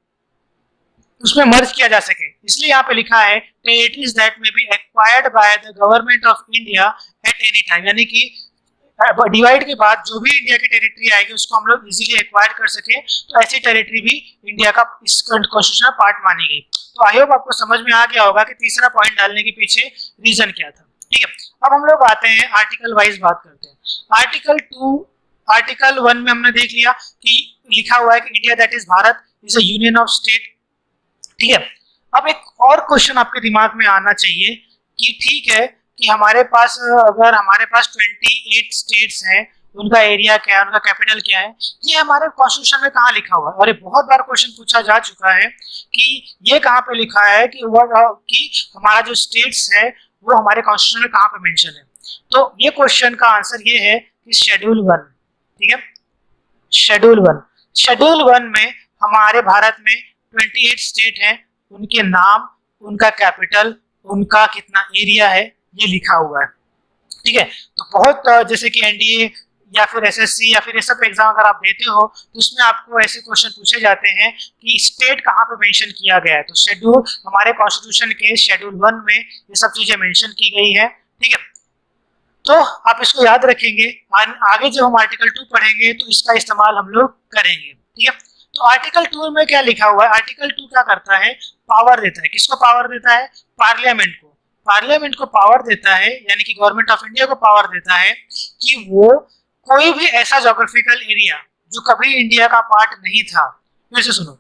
Speaker 1: उसमें मर्ज किया जा सके। इसलिए यहाँ पे लिखा है territories that may be acquired by the government of India at any time, यानी कि डिवाइड के बाद जो भी इंडिया की टेरिटरी आएगी उसको हम लोग इजीली एक्वायर कर सके, तो ऐसी टेरिटरी भी इंडिया का इस कॉन्स्टिट्यूशन पार्ट मानी गई। तो आई होप आपको समझ में आ गया होगा कि तीसरा पॉइंट डालने के पीछे रीजन क्या था। ठीक है, अब हम लोग आते हैं आर्टिकल वाइज बात करते हैं। आर्टिकल 1 में हमने देख लिया कि लिखा हुआ है कि India that is Bharat is a union of state. ठीक है, अब एक और क्वेश्चन आपके दिमाग में आना चाहिए कि ठीक है कि हमारे पास अगर हमारे पास 28 स्टेट्स हैं, उनका एरिया क्या है, उनका कैपिटल क्या है, ये हमारे कॉन्स्टिट्यूशन में कहाँ लिखा हुआ है। और ये बहुत बार क्वेश्चन पूछा जा चुका है कि ये कहाँ पे लिखा है कि हमारा जो स्टेट्स है वो हमारे कॉन्स्टिट्यूशन में कहाँ पे मेंशन है। तो ये क्वेश्चन का आंसर ये है कि शेड्यूल 1। ठीक है, शेड्यूल 1 में हमारे भारत में 28 स्टेट हैं, उनके नाम, उनका कैपिटल, उनका कितना एरिया है ये लिखा हुआ है। ठीक है, तो बहुत जैसे कि एनडीए या फिर एसएससी या फिर ये सब एग्जाम अगर आप देते हो तो उसमें आपको ऐसे क्वेश्चन पूछे जाते हैं कि स्टेट कहाँ पे मेंशन किया गया है। तो शेड्यूल हमारे कॉन्स्टिट्यूशन के शेड्यूल 1 में ये सब चीजें मेंशन की गई है। ठीक है, तो आप इसको याद रखेंगे, आगे जब हम आर्टिकल 2 पढ़ेंगे तो इसका इस्तेमाल हम लोग करेंगे। ठीक है, तो आर्टिकल 2 में क्या लिखा हुआ है, आर्टिकल 2 क्या करता है, पावर देता है। किसको पावर देता है, पार्लियामेंट को। पार्लियामेंट को पावर देता है, यानी कि गवर्नमेंट ऑफ इंडिया को पावर देता है कि वो कोई भी ऐसा ज्योग्राफिकल एरिया जो कभी इंडिया का पार्ट नहीं था, फिर से सुनो,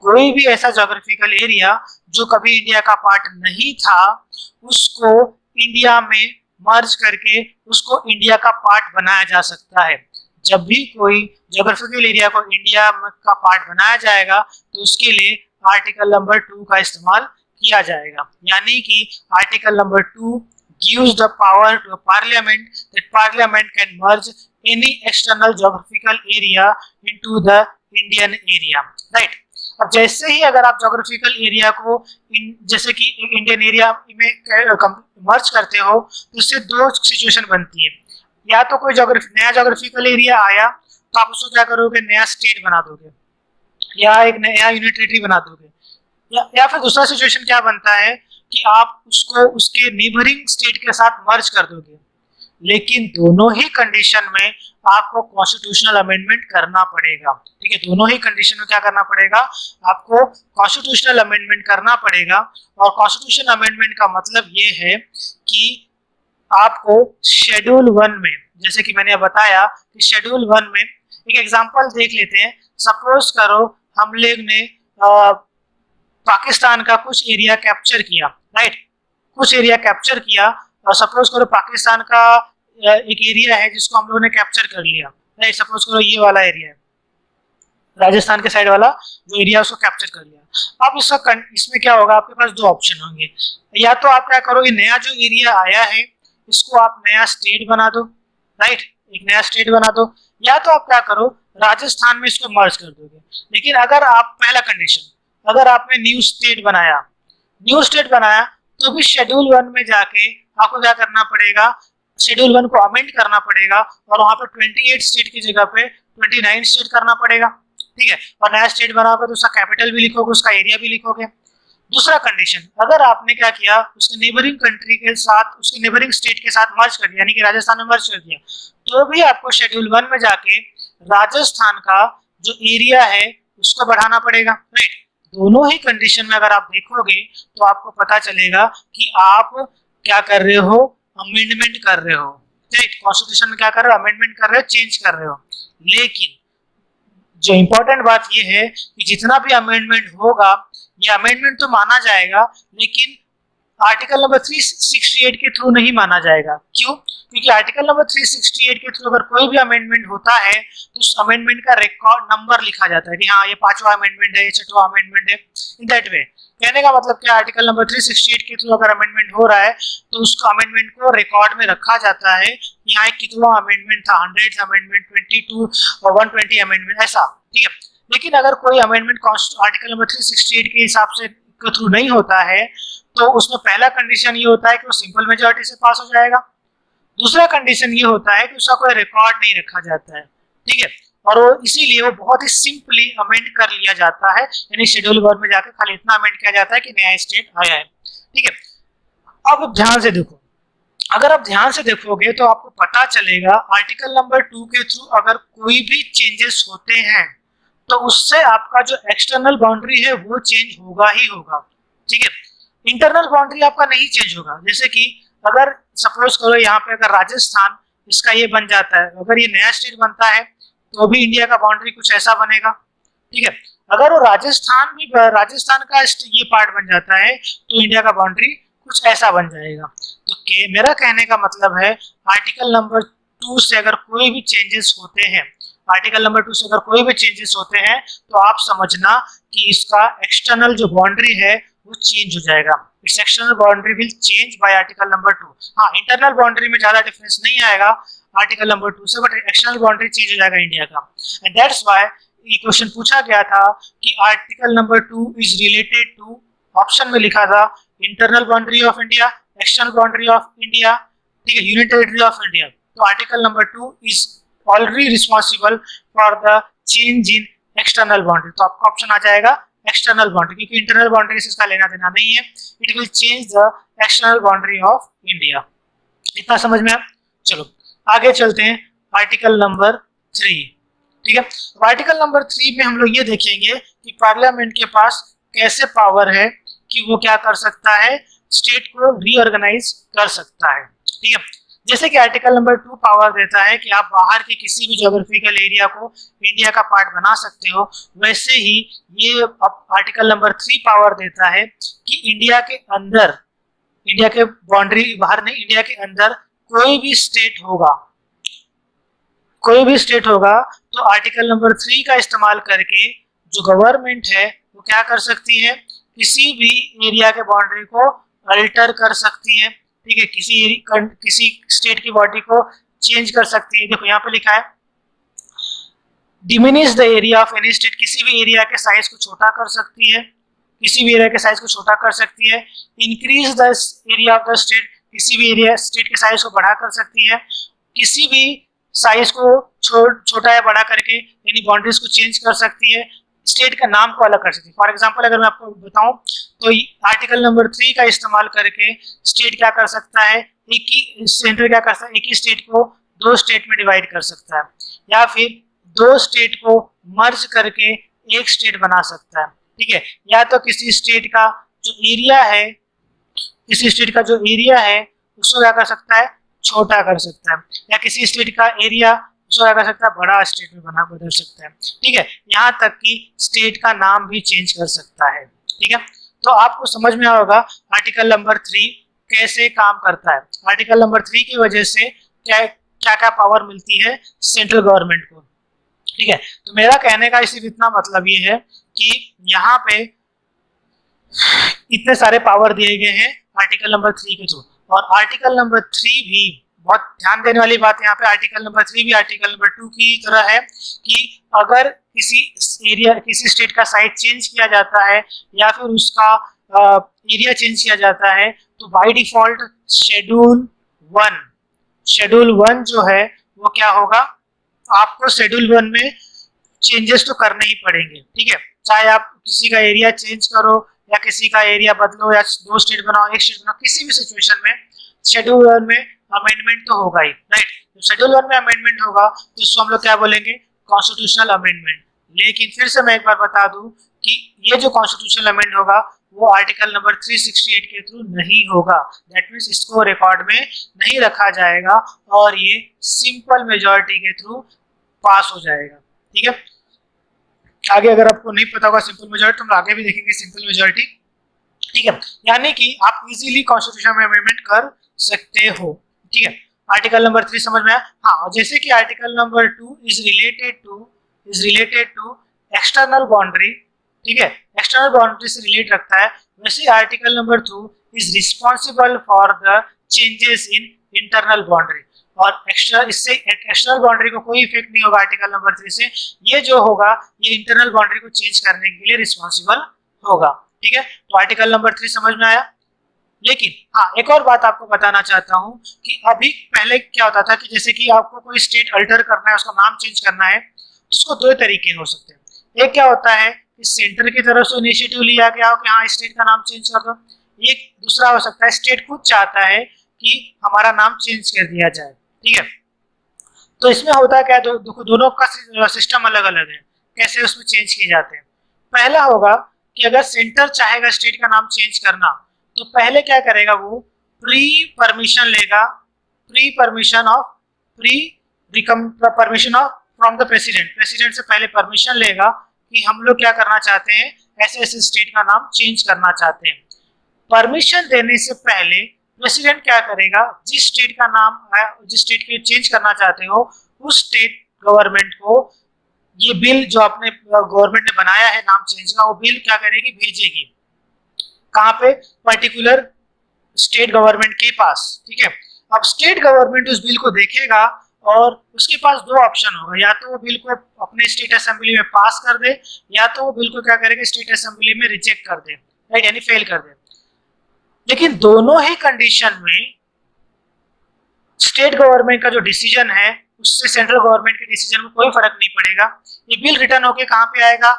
Speaker 1: कोई भी ऐसा ज्योग्राफिकल एरिया जो कभी इंडिया का पार्ट नहीं था उसको इंडिया में मर्ज करके उसको इंडिया का पार्ट बनाया जा सकता है। जब भी कोई ज्योग्राफिकल एरिया को इंडिया का पार्ट बनाया जाएगा तो उसके लिए आर्टिकल नंबर 2 का इस्तेमाल किया जाएगा। यानी कि article number 2 gives the power to a parliament that parliament can merge any external geographical area into the Indian area, right? अब जैसे ही अगर आप ज्योग्राफिकल एरिया को जैसे कि इंडियन एरिया में मर्ज करते हो तो उससे दो सिचुएशन बनती है। या तो कोई नया ज्योग्राफिकल एरिया आया तो आप उसको क्या करोगे, नया स्टेट बना दोगे या एक नया यूनिट टेरिटरी बना दोगे, या फिर दूसरा सिचुएशन क्या बनता है कि आप उसको उसके नेबरिंग स्टेट के साथ मर्ज कर दोगे। लेकिन दोनों ही कंडीशन में आपको कॉन्स्टिट्यूशनल अमेंडमेंट करना पड़ेगा। ठीक है, दोनों ही कंडीशन में क्या करना पड़ेगा, आपको कॉन्स्टिट्यूशनल अमेंडमेंट करना पड़ेगा। और कॉन्स्टिट्यूशनल अमेंडमेंट का मतलब ये है कि आपको शेड्यूल 1 में, जैसे कि मैंने बताया कि शेड्यूल 1 में एक एग्जांपल देख लेते हैं। सपोज करो हम लोग ने पाकिस्तान का कुछ एरिया कैप्चर किया, राइट, कुछ एरिया कैप्चर किया, और सपोज करो पाकिस्तान का एक एरिया है जिसको हम लोगों ने कैप्चर कर लिया, राइट। सपोज करो ये वाला एरिया है, राजस्थान के साइड वाला जो एरिया उसको कैप्चर कर लिया। अब इसमें क्या होगा, आपके पास दो ऑप्शन होंगे। या तो आप क्या करो, ये नया जो एरिया आया है इसको आप नया स्टेट बना दो, राइट, एक नया स्टेट बना दो। या तो आप क्या करो, राजस्थान में इसको मर्ज कर दोगे। लेकिन अगर आप, पहला कंडीशन, अगर आपने न्यू स्टेट बनाया तो भी शेड्यूल 1 में जाके आपको क्या करना पड़ेगा, शेड्यूल 1 को अमेंड करना पड़ेगा और वहां पर 28 स्टेट की जगह पे 29 स्टेट करना पड़ेगा। ठीक है, और नया स्टेट बनाओगे तो उसका कैपिटल भी लिखोगे, उसका एरिया भी लिखोगे। दूसरा कंडीशन, अगर आपने क्या किया, उसके नेबरिंग कंट्री के साथ, उसके नेबरिंग स्टेट के साथ मर्ज कर दिया, यानी कि राजस्थान में मर्ज कर दिया, तो भी आपको शेड्यूल 1 में जाके राजस्थान का जो एरिया है उसको बढ़ाना पड़ेगा, राइट। दोनों ही कंडीशन में अगर आप देखोगे तो आपको पता चलेगा कि आप क्या कर रहे हो, अमेंडमेंट कर रहे हो, राइट। कॉन्स्टिट्यूशन में क्या कर रहे हो, अमेंडमेंट कर रहे हो, चेंज कर रहे हो। लेकिन जो इम्पोर्टेंट बात ये है कि जितना भी अमेंडमेंट होगा ये अमेंडमेंट तो माना जाएगा, लेकिन आर्टिकल नंबर 368 के थ्रू नहीं माना जाएगा। क्यों? क्योंकि आर्टिकल नंबर 368 के थ्रू अगर कोई भी अमेंडमेंट होता है तो उस अमेंडमेंट का रिकॉर्ड नंबर लिखा जाता है कि हाँ ये 5वां अमेंडमेंट है, ये 6वां अमेंडमेंट है। इन दैट वे कहने का मतलब क्या, आर्टिकल नंबर 368 के थ्रू अगर अमेंडमेंट हो रहा है तो उस अमेंडमेंट को रिकॉर्ड में रखा जाता है, यहाँ एक कितवां अमेंडमेंट था, 100 अमेंडमेंट, 22 और 120 अमेंडमेंट, ऐसा। ठीक है, लेकिन अगर कोई अमेंडमेंट आर्टिकल नंबर 368 के हिसाब से के थ्रू नहीं होता है तो उसमें पहला कंडीशन ये होता है कि वो सिंपल मेजॉरिटी से पास हो जाएगा। दूसरा कंडीशन ये होता है कि उसका कोई रिकॉर्ड नहीं रखा जाता है। ठीक है, और वो इसीलिए वो बहुत ही सिंपली अमेंड कर लिया जाता है, यानी शेड्यूल 1 में जाकर खाली इतना अमेंड किया जाता है कि नया स्टेट आया है। ठीक है, अब ध्यान से देखो, अगर आप ध्यान से देखोगे तो आपको पता चलेगा आर्टिकल नंबर 2 के थ्रू अगर कोई भी चेंजेस होते हैं तो उससे आपका जो एक्सटर्नल बाउंड्री है वो चेंज होगा ही होगा। ठीक है, इंटरनल बाउंड्री आपका नहीं चेंज होगा। जैसे कि अगर सपोज करो यहाँ पे अगर राजस्थान इसका ये बन जाता है, अगर ये नया स्टेट बनता है तो भी इंडिया का बाउंड्री कुछ ऐसा बनेगा। ठीक है, अगर वो राजस्थान का ये पार्ट बन जाता है तो इंडिया का बाउंड्री कुछ ऐसा बन जाएगा। तो मेरा कहने का मतलब है आर्टिकल नंबर 2 से अगर कोई भी चेंजेस होते हैं, आर्टिकल नंबर 2 से अगर कोई भी चेंजेस होते हैं तो आप समझना कि इसका एक्सटर्नल जो बाउंड्री है वो चेंज हो जाएगा। It's external boundary will change bye article number 2। हाँ, इंटरनल बाउंड्री में ज्यादा डिफरेंस नहीं आएगा आर्टिकल नंबर 2 से, बट एक्सटर्नल बाउंड्री चेंज हो जाएगा इंडिया का। एंड दैट्स व्हाई ये क्वेश्चन पूछा गया था कि article number 2 is related to, option में लिखा था internal boundary of India, external boundary of India, ठीक है, यूनियन टेरिटरी ऑफ इंडिया। तो article number 2 is already responsible for the change in external boundary. तो आपका ऑप्शन आ जाएगा एक्सटर्नल बाउंड्री, क्योंकि इंटरनल बाउंड्री से इसका लेना देना नहीं है। It will change the external boundary of India. इतना समझ में? चलो आगे चलते हैं आर्टिकल नंबर 3। ठीक है, आर्टिकल नंबर 3 में हम लोग ये देखेंगे कि पार्लियामेंट के पास कैसे पावर है कि वो क्या कर सकता है, स्टेट को रीऑर्गेनाइज कर सकता है। ठीक है, जैसे कि आर्टिकल नंबर 2 पावर देता है कि आप बाहर के किसी भी ज्योग्राफिकल एरिया को इंडिया का पार्ट बना सकते हो, वैसे ही ये आर्टिकल नंबर 3 पावर देता है कि इंडिया के अंदर, इंडिया के बाउंड्री बाहर नहीं, इंडिया के अंदर कोई भी स्टेट होगा तो आर्टिकल नंबर 3 का इस्तेमाल करके जो गवर्नमेंट है वो क्या कर सकती है, किसी भी एरिया के बाउंड्री को अल्टर कर सकती है। ठीक है, किसी स्टेट की बॉडी को चेंज कर सकती है। देखो यहाँ पे लिखा है diminish the area of any state, किसी भी एरिया के साइज को छोटा कर सकती है, किसी भी एरिया के साइज को छोटा कर सकती है। Increase the area of the state, किसी भी एरिया स्टेट के साइज को बढ़ा कर सकती है। किसी भी साइज को छोटा या बड़ा करके यानी बाउंड्रीज को चेंज कर सकती है। स्टेट का नाम को अलग कर सकती है। फॉर एग्जांपल अगर मैं आपको बताऊं तो आर्टिकल नंबर 3 का इस्तेमाल करके स्टेट क्या कर सकता है, एक ही सेंटर क्या कर सकता है, एक ही स्टेट को 2 स्टेट में डिवाइड कर सकता है, या फिर 2 स्टेट को मर्ज करके एक स्टेट बना सकता है। ठीक है, या तो किसी स्टेट का जो एरिया है, उसको क्या कर सकता है, छोटा कर सकता है, या किसी स्टेट का एरिया उसको क्या कर सकता है, बड़ा स्टेट में बदल सकता है। ठीक है, यहाँ तक कि स्टेट का नाम भी चेंज कर सकता है। ठीक है, तो आपको समझ में आएगा आर्टिकल नंबर 3 कैसे काम करता है। आर्टिकल नंबर 3 की वजह से क्या क्या पावर मिलती है सेंट्रल गवर्नमेंट को। ठीक है, तो मेरा कहने का सिर्फ इतना मतलब ये है कि यहाँ पे इतने सारे पावर दिए गए हैं आर्टिकल नंबर 3 के थ्रू। और आर्टिकल नंबर 3 भी बहुत ध्यान देने वाली बात यहाँ पे, आर्टिकल नंबर 3 भी आर्टिकल नंबर 2 की तरह है कि अगर किसी स्टेट का साइज चेंज किया जाता है या फिर उसका एरिया चेंज किया जाता है तो बाय डिफॉल्ट शेड्यूल 1 जो है वो क्या होगा, आपको शेड्यूल 1 में चेंजेस तो करने ही पड़ेंगे। ठीक है, चाहे आप किसी का एरिया चेंज करो या किसी का एरिया बदलो या 2 स्टेट बनाओ, 1 स्टेट बनाओ, किसी भी सिचुएशन में शेड्यूल 1 में अमेंडमेंट तो होगा ही, राइट। तो शेड्यूल 1 में अमेंडमेंट होगा तो इसको हम लोग क्या बोलेंगे, कॉन्स्टिट्यूशनल अमेंडमेंट। लेकिन फिर से मैं एक बार बता दूं कि ये जो कॉन्स्टिट्यूशनल अमेंडमेंट होगा वो आर्टिकल नंबर 368 के थ्रू नहीं होगा। दैट मीन्स इसको रिकॉर्ड में नहीं रखा जाएगा और ये सिंपल मेजॉरिटी के थ्रू पास हो जाएगा। ठीक है, आगे अगर आपको नहीं पता होगा सिंपल मेजॉरिटी तो हम आगे भी देखेंगे सिंपल मेजॉरिटी, ठीक है। यानी कि आप इजीली कॉन्स्टिट्यूशन में अमेंडमेंट कर सकते हो, ठीक है। आर्टिकल नंबर 3 समझ में आया? हाँ, जैसे कि article number 2 is related to external boundary, ठीक है, एक्सटर्नल बाउंड्री से रिलेट रखता है, वैसे article number 2 is responsible for the changes in internal boundary, और इससे एक्सटर्नल बाउंड्री को कोई इफेक्ट नहीं होगा आर्टिकल नंबर 3 से। ये जो होगा ये इंटरनल बाउंड्री को चेंज करने के लिए रिस्पॉन्सिबल होगा, ठीक है। तो आर्टिकल नंबर 3 समझ में आया। लेकिन हाँ, एक और बात आपको बताना चाहता हूँ कि अभी पहले क्या होता था कि जैसे कि आपको कोई स्टेट अल्टर करना है, उसका नाम चेंज करना है, तो उसको दो तरीके हो सकते हैं। एक क्या होता है कि सेंटर की तरफ से इनिशिएटिव लिया गया हो कि हाँ स्टेट का नाम चेंज कर दो। एक दूसरा हो सकता है स्टेट खुद चाहता है कि हमारा नाम चेंज कर दिया जाए, ठीक है। तो इसमें होता क्या है, दोनों का सिस्टम अलग अलग है, कैसे उसमें चेंज किए जाते हैं। पहला होगा कि अगर सेंटर चाहेगा स्टेट का नाम चेंज करना, तो पहले क्या करेगा, वो प्री परमिशन लेगा, permission of from the president से पहले परमिशन लेगा कि हम लोग क्या करना चाहते हैं, ऐसे ऐसे स्टेट का नाम चेंज करना चाहते हैं। परमिशन देने से पहले प्रेसिडेंट क्या करेगा, जिस स्टेट का नाम है, जिस स्टेट के चेंज करना चाहते हो, उस स्टेट गवर्नमेंट को ये बिल जो आपने गवर्नमेंट ने बनाया है नाम चेंज का, वो बिल क्या करेगी, भेजेगी। कहाँ पे, पर्टिकुलर स्टेट गवर्नमेंट के पास, ठीक है। अब स्टेट गवर्नमेंट उस बिल को देखेगा और उसके पास दो ऑप्शन होगा, या तो वो बिल को अपने स्टेट असेंबली में पास कर दे, या तो वो बिल को क्या करेगा, स्टेट असेंबली में रिजेक्ट कर दे, राइट, यानी फेल कर दे। लेकिन दोनों ही कंडीशन में स्टेट गवर्नमेंट का जो डिसीजन है उससे सेंट्रल गवर्नमेंट के डिसीजन में कोई फर्क नहीं पड़ेगा। ये बिल रिटर्न होके कहाँ पे आएगा,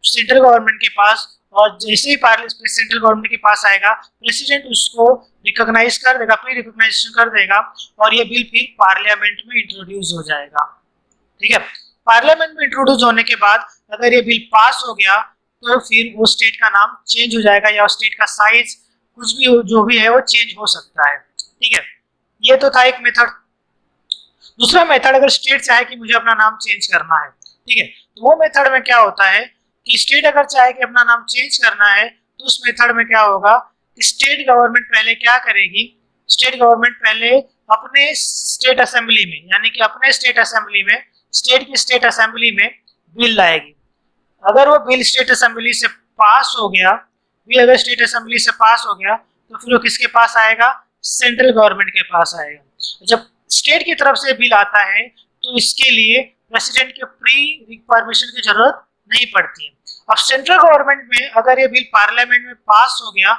Speaker 1: सेंट्रल गवर्नमेंट के पास, और जैसे ही सेंट्रल गवर्नमेंट के पास आएगा, प्रेसिडेंट उसको रिकॉग्नाइज कर देगा, प्री रिकॉग्नाइजेशन कर देगा, और ये बिल फिर पार्लियामेंट में इंट्रोड्यूस हो जाएगा, ठीक है। पार्लियामेंट में इंट्रोड्यूस होने के बाद अगर ये बिल पास हो गया तो फिर वो स्टेट का नाम चेंज हो जाएगा, या स्टेट का साइज कुछ भी जो भी है वो चेंज हो सकता है, ठीक है। ये तो था एक मेथड। दूसरा मेथड, अगर स्टेट चाहे कि मुझे अपना नाम चेंज करना है, ठीक है, तो वो मेथड में क्या होता है कि स्टेट अगर चाहे कि अपना नाम चेंज करना है, तो उस मेथड में क्या होगा कि स्टेट गवर्नमेंट पहले क्या करेगी, स्टेट गवर्नमेंट पहले अपने स्टेट असेंबली में, यानी कि अपने स्टेट असेंबली में, स्टेट की स्टेट असेंबली में बिल लाएगी। अगर वो बिल स्टेट असेंबली से पास हो गया, बिल अगर स्टेट असेंबली से पास हो गया, तो फिर वो किसके पास आएगा, सेंट्रल गवर्नमेंट के पास आएगा। जब स्टेट की तरफ से बिल आता है तो इसके लिए प्रेसिडेंट के प्री परमिशन की जरूरत नहीं पड़ती है। अब सेंट्रल गवर्नमेंट में अगर ये बिल पार्लियामेंट में पास हो गया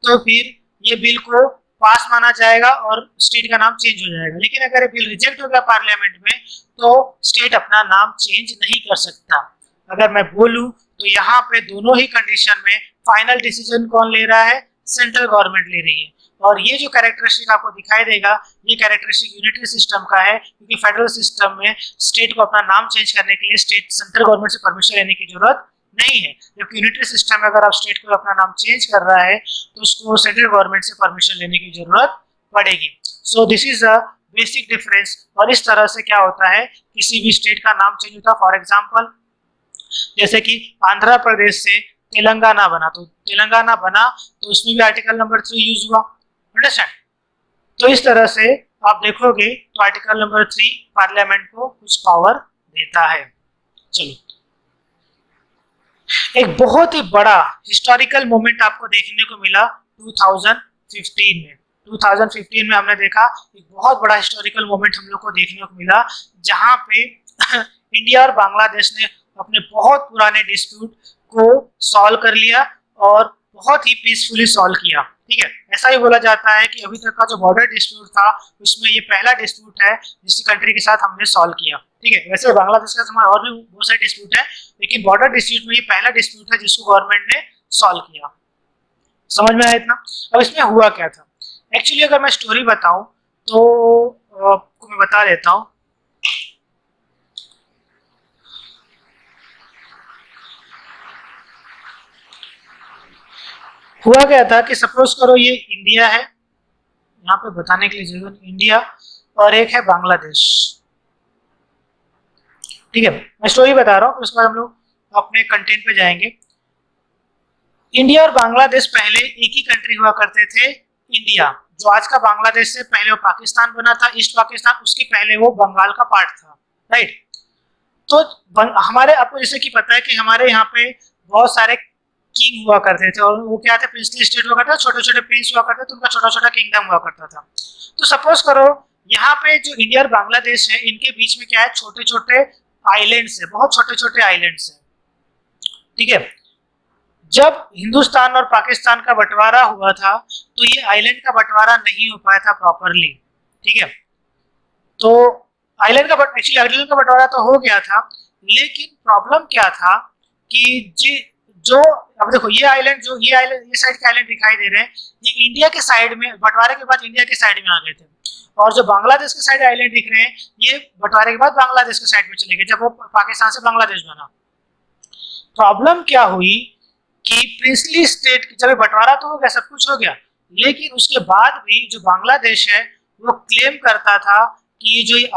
Speaker 1: तो फिर ये बिल को पास माना जाएगा और स्टेट का नाम चेंज हो जाएगा। लेकिन अगर ये बिल रिजेक्ट हो गया पार्लियामेंट में, तो स्टेट अपना नाम चेंज नहीं कर सकता। अगर मैं बोलूं तो यहाँ पे दोनों ही कंडीशन में फाइनल डिसीजन कौन ले रहा है, सेंट्रल गवर्नमेंट ले रही है। और ये जो कैरेक्टरिस्टिक आपको दिखाई देगा, ये कैरेक्टरिस्टिक यूनिटरी सिस्टम का है, क्योंकि फेडरल सिस्टम में स्टेट को अपना नाम चेंज करने के लिए स्टेट सेंट्रल गवर्नमेंट से परमिशन लेने की जरूरत नहीं है। जबकि यूनिटरी सिस्टम में अगर आप स्टेट को अपना नाम चेंज कर रहा है तो उसको सेंट्रल गवर्नमेंट से परमिशन लेने की जरूरत पड़ेगी। So this is a basic difference. और इस तरह से क्या होता है, किसी भी स्टेट का नाम चेंज होता है। फॉर एग्जाम्पल, जैसे कि आंध्र प्रदेश से तेलंगाना बना, तो तेलंगाना बना तो उसमें भी आर्टिकल नंबर 3 यूज हुआ, अंडरस्टैंड। तो इस तरह से आप देखोगे तो आर्टिकल नंबर 3 पार्लियामेंट को कुछ पावर देता है। चलो, एक बहुत ही बड़ा हिस्टोरिकल मोमेंट आपको देखने को मिला 2015 में। 2015 में हमने देखा एक बहुत बड़ा हिस्टोरिकल मोमेंट हम लोग को देखने को मिला, जहां पे इंडिया और बांग्लादेश ने अपने बहुत पुराने डिस्प्यूट को सॉल्व कर लिया और बहुत ही पीसफुली सॉल्व किया, ठीक है। ऐसा ही बोला जाता है कि अभी तक का जो बॉर्डर डिस्प्यूट था उसमें ये पहला डिस्प्यूट है जिस कंट्री के साथ हमने सॉल्व किया, ठीक है। वैसे बांग्लादेश के साथ और भी बहुत सारे डिस्प्यूट है, लेकिन बॉर्डर डिस्प्यूट में ये पहला डिस्प्यूट है जिसको गवर्नमेंट ने सॉल्व किया। समझ में आया इतना? अब इसमें हुआ क्या था एक्चुअली, अगर मैं स्टोरी बताऊं तो आपको मैं बता देता हूं। हुआ क्या था कि सपोज करो ये इंडिया है, यहाँ पे बताने के लिए जरूरत, इंडिया और एक है बांग्लादेश, ठीक है। मैं स्टोरी बता रहा हूँ, उसके बाद हम लोग अपने कंटेंट पे जाएंगे। इंडिया और बांग्लादेश पहले एक ही कंट्री हुआ करते थे। इंडिया जो आज का बांग्लादेश से पहले वो पाकिस्तान बना था, ईस्ट पाकिस्तान, उसके पहले वो बंगाल का पार्ट था, राइट। तो हमारे, आपको जैसे कि पता है कि हमारे यहाँ पे बहुत सारे किंग हुआ करते थे और वो क्या थे, प्रिंसली स्टेट हुआ करता था, छोटे छोटे प्रिंस हुआ करते थे, तो उनका छोटा छोटा किंगडम हुआ करता था। तो सपोज करो यहाँ पे जो इंडिया और बांग्लादेश है, इनके बीच में क्या है, छोटे छोटे आइलैंड्स है, बहुत छोटे छोटे आइलैंड्स है, ठीक है। जब हिंदुस्तान और पाकिस्तान का बंटवारा हुआ था तो ये आइलैंड का बंटवारा नहीं हो पाया था प्रॉपरली, ठीक है। तो आइलैंड का एक्चुअली आइलैंड का बंटवारा तो हो गया था, लेकिन प्रॉब्लम क्या था कि जो अब देखो ये आइलैंड, जो ये आइलैंड, ये साइड के आइलैंड दिखाई दे रहे हैं, ये इंडिया के साइड में, बंटवारे के बाद इंडिया के साइड में आ गए थे। और जो बांग्लादेश के साइड आइलैंड दिख रहे हैं, ये बंटवारे के बाद बांग्लादेश के साइड में चले गए, जब वो पाकिस्तान से बांग्लादेश बना। प्रॉब्लम क्या हुई कि प्रिंसली स्टेट, जब बंटवारा तो हो गया, सब कुछ हो गया, लेकिन उसके बाद भी जो बांग्लादेश है वो क्लेम करता था कि जो ये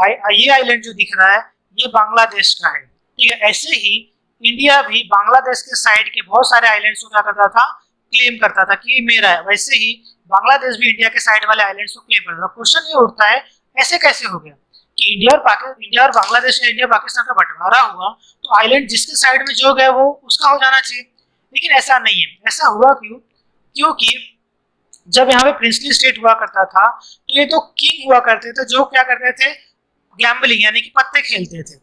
Speaker 1: आइलैंड जो दिख रहा है ये बांग्लादेश का है, ठीक है। ऐसे ही इंडिया भी बांग्लादेश के साइड के बहुत सारे आइलैंड्स को क्या करता था, क्लेम करता था कि ये मेरा है। वैसे ही बांग्लादेश भी इंडिया के साइड वाले आइलैंड्स को क्लेम करता था। क्वेश्चन ये उठता है ऐसे कैसे हो गया कि इंडिया और बांग्लादेश या इंडिया पाकिस्तान का बंटवारा हुआ तो आइलैंड जिसके साइड में जो गया वो उसका हो जाना चाहिए, लेकिन ऐसा नहीं है। ऐसा हुआ क्यों? क्योंकि जब यहाँ पे प्रिंसली स्टेट हुआ करता था तो ये तो किंग हुआ करते थे जो क्या करते थे, गैम्बलिंग यानी कि पत्ते खेलते थे।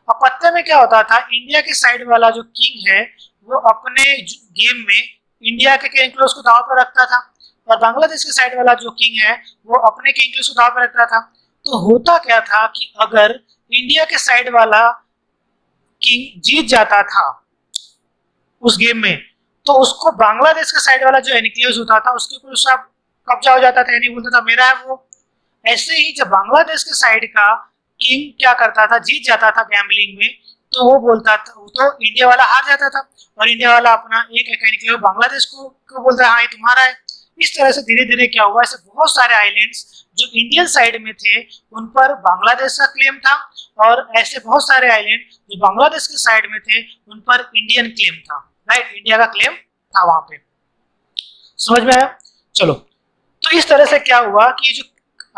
Speaker 1: और पत्ते में क्या होता था, इंडिया के साइड वाला जो किंग है वो अपने गेम में इंडिया के किंग क्लोज को दांव पर रखता था और बांग्लादेश के साइड वाला जो किंग है वो अपने किंग क्लोज को दांव पर रखता था। तो होता क्या था कि अगर इंडिया के साइड वाला किंग जीत जाता था उस गेम में तो उसको बांग्लादेश के साइड वाला जो एनक्लेव्स होता था उसके ऊपर उसका कब्जा हो जाता था, यानी बोलता था मेरा है वो। ऐसे ही जब बांग्लादेश के साइड का किंग क्या करता था, जीत जाता था गैम्बलिंग में, तो वो बोलता था, तो इंडिया वाला हार जाता था और इंडिया वाला अपना एक एनक्लेव बांग्लादेश को बोलता है हाँ ये तुम्हारा है। इस तरह से धीरे धीरे क्या हुआ, ऐसे बहुत सारे आइलैंड्स जो इंडियन साइड में थे उन पर बांग्लादेश का क्लेम था और ऐसे बहुत सारे आइलैंड जो बांग्लादेश के साइड में थे उन पर इंडियन क्लेम था, राइट, इंडिया का क्लेम था वहां पे। समझ में आया? चलो, तो इस तरह से क्या हुआ कि जो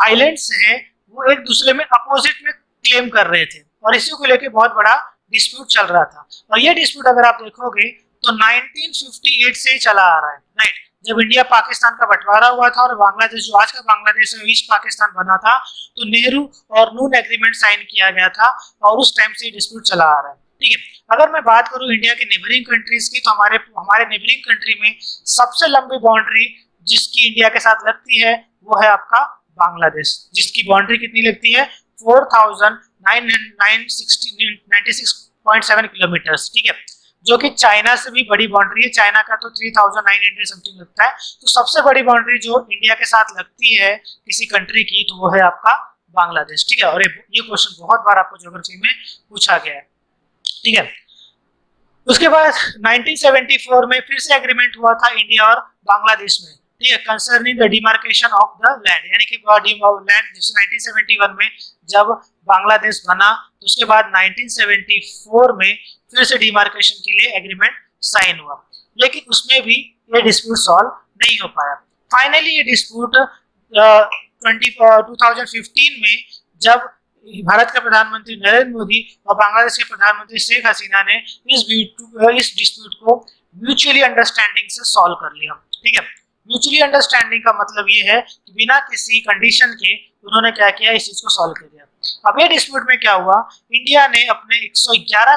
Speaker 1: आइलैंड्स हैं वो एक दूसरे में अपोजिट में क्लेम कर रहे थे और इसी को लेके बहुत बड़ा डिस्प्यूट चल रहा था। और ये डिस्प्यूट अगर आप देखोगे तो 1958 से ही चला आ रहा है, राइट। जब इंडिया पाकिस्तान का बंटवारा हुआ था और बांग्लादेश जो आज का बांग्लादेश है ईस्ट पाकिस्तान बना था, तो नेहरू और नून एग्रीमेंट साइन किया गया था और उस टाइम से डिस्प्यूट चला आ रहा है, ठीक है। अगर मैं बात करूं इंडिया के नेबरिंग कंट्रीज की, तो हमारे नेबरिंग कंट्री में सबसे लंबी बाउंड्री जिसकी इंडिया के साथ लगती है वो है आपका बांग्लादेश, जिसकी बाउंड्री कितनी लगती है, 4,996.7 किलोमीटर, ठीक है, जो कि चाइना से भी बड़ी बाउंड्री है। चाइना का तो 3,900 समथिंग लगता है। तो सबसे बड़ी बाउंड्री जो इंडिया के साथ लगती है किसी कंट्री की तो वो है आपका बांग्लादेश, ठीक है। और ये क्वेश्चन बहुत बार आपको ज्योग्राफी में पूछा गया है, ठीक है। उसके बाद 1974 में फिर से एग्रीमेंट हुआ था इंडिया और बांग्लादेश में, ठीक है, concerning the demarcation of the land, यानी कि लैंड जिसे 1971 में जब बांग्लादेश बना तो उसके बाद 1974 में फिर से डिमार्केशन के लिए एग्रीमेंट साइन हुआ, लेकिन उसमें भी ये डिस्प्यूट सॉल्व नहीं हो पाया। फाइनली ये डिस्प्यूट 2015 में जब भारत के प्रधानमंत्री नरेंद्र मोदी और बांग्लादेश के प्रधानमंत्री शेख हसीना ने इस डिस्प्यूट को म्यूचुअली अंडरस्टैंडिंग से सॉल्व कर लिया, ठीक है। म्यूचुअली अंडरस्टैंडिंग का मतलब ये है कि बिना किसी कंडीशन के उन्होंने क्या किया, इस चीज को सॉल्व कर दिया। अब ये डिस्प्यूट में क्या हुआ, इंडिया ने अपने 111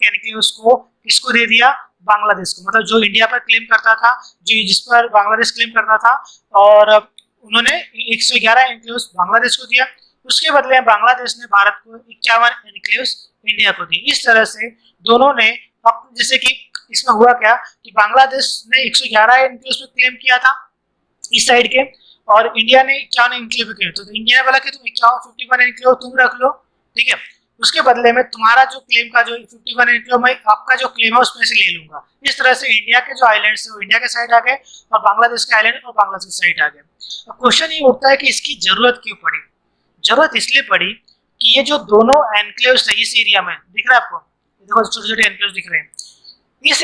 Speaker 1: एनक्लेव्स को किसको दे दिया, बांग्लादेश को, मतलब जो इंडिया पर क्लेम करता था, जो जिस पर बांग्लादेश क्लेम करता था, और उन्होंने 111 एनक्लेव्स बांग्लादेश को दिया। उसके बदले बांग्लादेश ने भारत को 51 एनक्लेव्स इंडिया को दिए। इस तरह से दोनों ने, जैसे कि इसमें हुआ क्या कि बांग्लादेश ने 111 एनक्लेव्स पे क्लेम किया था इस साइड के, और इंडिया ने 51 एनक्लेव किए, तो इंडिया ने बोला कि तुम 51 एनक्लेव तुम रख लो, ठीक है, उसके बदले में तुम्हारा जो क्लेम का जो 51 एनक्लेव मैं आपका जो क्लेम है उसमें से ले लूंगा। इस तरह से इंडिया के जो आइलैंड्स है वो इंडिया के साइड आ गए और बांग्लादेश के आइलैंड और बांग्लादेश के साइड आ गए। अब क्वेश्चन ये उठता है कि इसकी जरूरत क्यों पड़ी? जरूरत इसलिए पड़ी कि ये जो दोनों एनक्लेव्स है इस एरिया में, दिख रहा है आपको, देखो छोटे छोटे एनक्लेव्स दिख रहे हैं, इस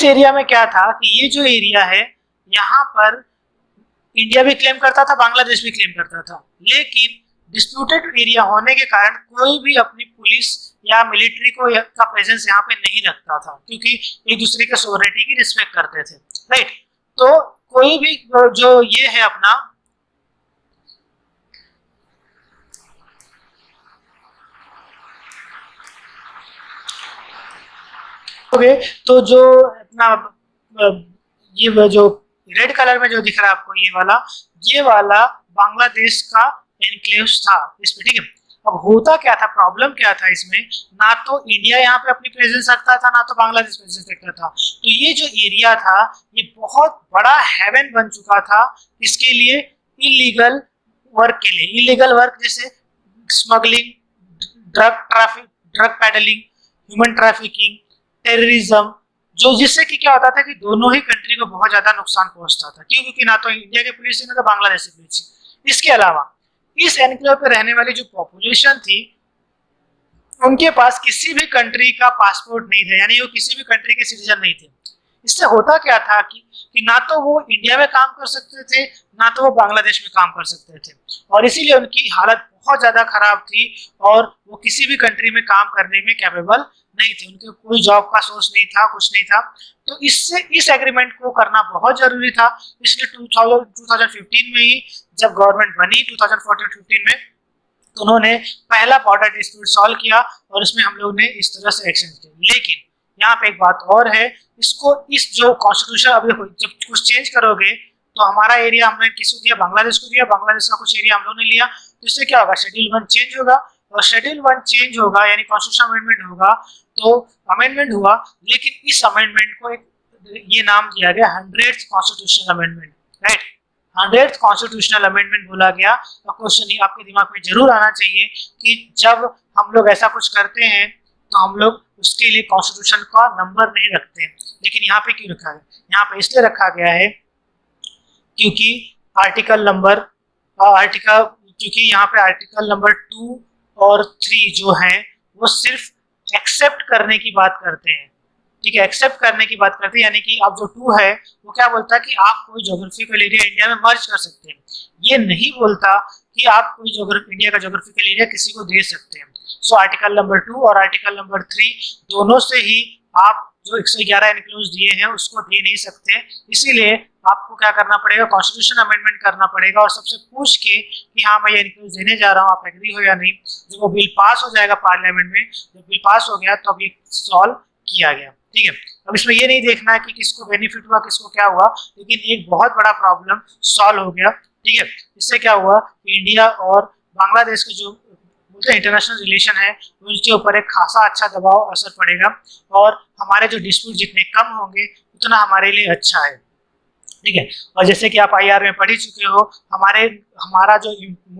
Speaker 1: एरिया में क्या था कि ये जो एरिया है यहाँ पर इंडिया भी क्लेम करता था, बांग्लादेश भी क्लेम करता था, लेकिन डिस्प्यूटेड एरिया होने के कारण कोई भी अपनी पुलिस या मिलिट्री को का प्रेजेंस यहाँ पे नहीं रखता था, क्योंकि एक दूसरे के सोवरेनिटी की रिस्पेक्ट करते थे, राइट। तो कोई भी जो ये है अपना तो जो अपना ये जो रेड कलर में जो दिख रहा है आपको ये वाला बांग्लादेश का एनक्लेव था इसमें, ठीक है। अब होता क्या था, प्रॉब्लम क्या था इसमें, ना तो इंडिया यहाँ पे अपनी प्रेजेंस रखता था, ना तो बांग्लादेश प्रेजेंस रखता था। तो ये जो एरिया था ये बहुत बड़ा हेवन बन चुका था इसके लिए, इलीगल वर्क के लिए। इलीगल वर्क जैसे smuggling, drug paddling, human trafficking, terrorism, जो जिससे कि क्या होता था कि दोनों ही कंट्री को बहुत ज्यादा नुकसान पहुंचता था, क्यों? क्योंकि ना तो इंडिया की पुलिस थी ना तो बांग्लादेश की पुलिस थी। इसके अलावा इस एनक्लेव पे रहने वाली जो पॉपुलेशन थी उनके पास किसी भी कंट्री का पासपोर्ट नहीं था, यानी वो किसी भी कंट्री के सिटीजन नहीं थे। इससे होता क्या था कि ना तो वो इंडिया में काम कर सकते थे, ना तो वो बांग्लादेश में काम कर सकते थे, और इसीलिए उनकी हालत बहुत ज्यादा खराब थी और वो किसी भी कंट्री में काम करने में कैपेबल नहीं थे, उनके कोई जॉब का सोर्स नहीं था, कुछ नहीं था। तो इससे इस एग्रीमेंट को करना बहुत जरूरी था। इसलिए 2015 में ही जब गवर्नमेंट बनी 2014-15 में, तो उन्होंने पहला बॉर्डर डिस्प्यूट सॉल्व किया और इसमें हम लोग ने इस तरह से एक्शन किया। लेकिन यहाँ पे एक बात और है, इसको इस जो कॉन्स्टिट्यूशन अभी जब कुछ चेंज करोगे तो हमारा एरिया हमने किसको दिया, बांग्लादेश को दिया, बांग्लादेश का कुछ एरिया हम लोग ने लिया, तो इससे क्या होगा, शेड्यूल 1 चेंज होगा, और शेड्यूल 1 चेंज होगा यानी कॉन्स्टिट्यूशन अमेंडमेंट होगा। तो अमेंडमेंट हुआ, लेकिन इस अमेंडमेंट को एक ये नाम दिया गया 100th constitutional amendment, right. 100th constitutional amendment बोला गया। और क्वेश्चन ये आपके दिमाग में जरूर आना चाहिए कि जब हम लोग ऐसा कुछ करते हैं तो हम लोग उसके लिए कॉन्स्टिट्यूशन का नंबर नहीं रखते हैं, लेकिन यहाँ पे क्यों रखा है? यहाँ पे इसलिए रखा गया है क्योंकि यहाँ पे आर्टिकल नंबर 2 और 3 जो है वो सिर्फ एक्सेप्ट करने की बात करते हैं, ठीक है, एक्सेप्ट करने की बात करते हैं। यानी कि अब जो 2 है वो क्या बोलता है कि आप कोई ज्योग्राफिकल एरिया इंडिया में मर्ज कर सकते हैं, ये नहीं बोलता कि आप कोई इंडिया का ज्योग्राफिकल एरिया किसी को दे सकते हैं। सो आर्टिकल नंबर 2 और आर्टिकल नंबर 3 दोनों से ही आप जो 111 एनक्लोज दिए हैं उसको दे नहीं सकते। इसीलिए आपको क्या करना पड़ेगा, कॉन्स्टिट्यूशन अमेंडमेंट करना पड़ेगा और सबसे पूछ के कि हाँ मैं ये एनक्लोज देने जा रहा हूँ, आप एग्री हो या नहीं। जब वो बिल पास हो जाएगा पार्लियामेंट में, जब बिल पास हो गया तो अब ये सॉल्व किया गया, ठीक है। अब इसमें ये नहीं देखना है कि किसको बेनिफिट हुआ, किसको क्या हुआ, लेकिन एक बहुत बड़ा प्रॉब्लम सॉल्व हो गया, ठीक है। इससे क्या हुआ कि इंडिया और बांग्लादेश के जो इंटरनेशनल रिलेशन है उनके ऊपर एक खासा अच्छा दबाव असर पड़ेगा, और हमारे जो डिस्प्यूट जितने कम होंगे उतना हमारे लिए अच्छा है, ठीक है। और जैसे कि आप आईआर में पढ़ ही चुके हो, हमारा जो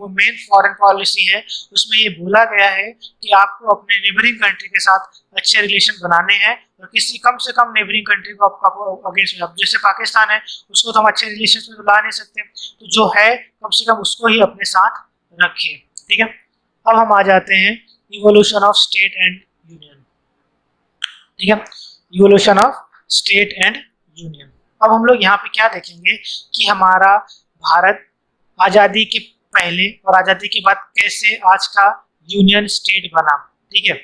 Speaker 1: मेन फॉरेन पॉलिसी है उसमें ये बोला गया है कि आपको अपने नेबरिंग कंट्री के साथ अच्छे रिलेशन बनाने हैं, और किसी कम से कम नेबरिंग कंट्री को आपको अगेंस्ट, जैसे पाकिस्तान है उसको तो हम अच्छे रिलेशन में तो ला नहीं सकते, तो जो है कम से कम उसको ही अपने साथ रखें, ठीक है। अब हम आ जाते हैं evolution of state and union, ठीक है, evolution of state and union. अब हम लोग यहाँ पे क्या देखेंगे कि हमारा भारत आज़ादी के पहले और आज़ादी के बाद कैसे आज का यूनियन स्टेट बना, ठीक है,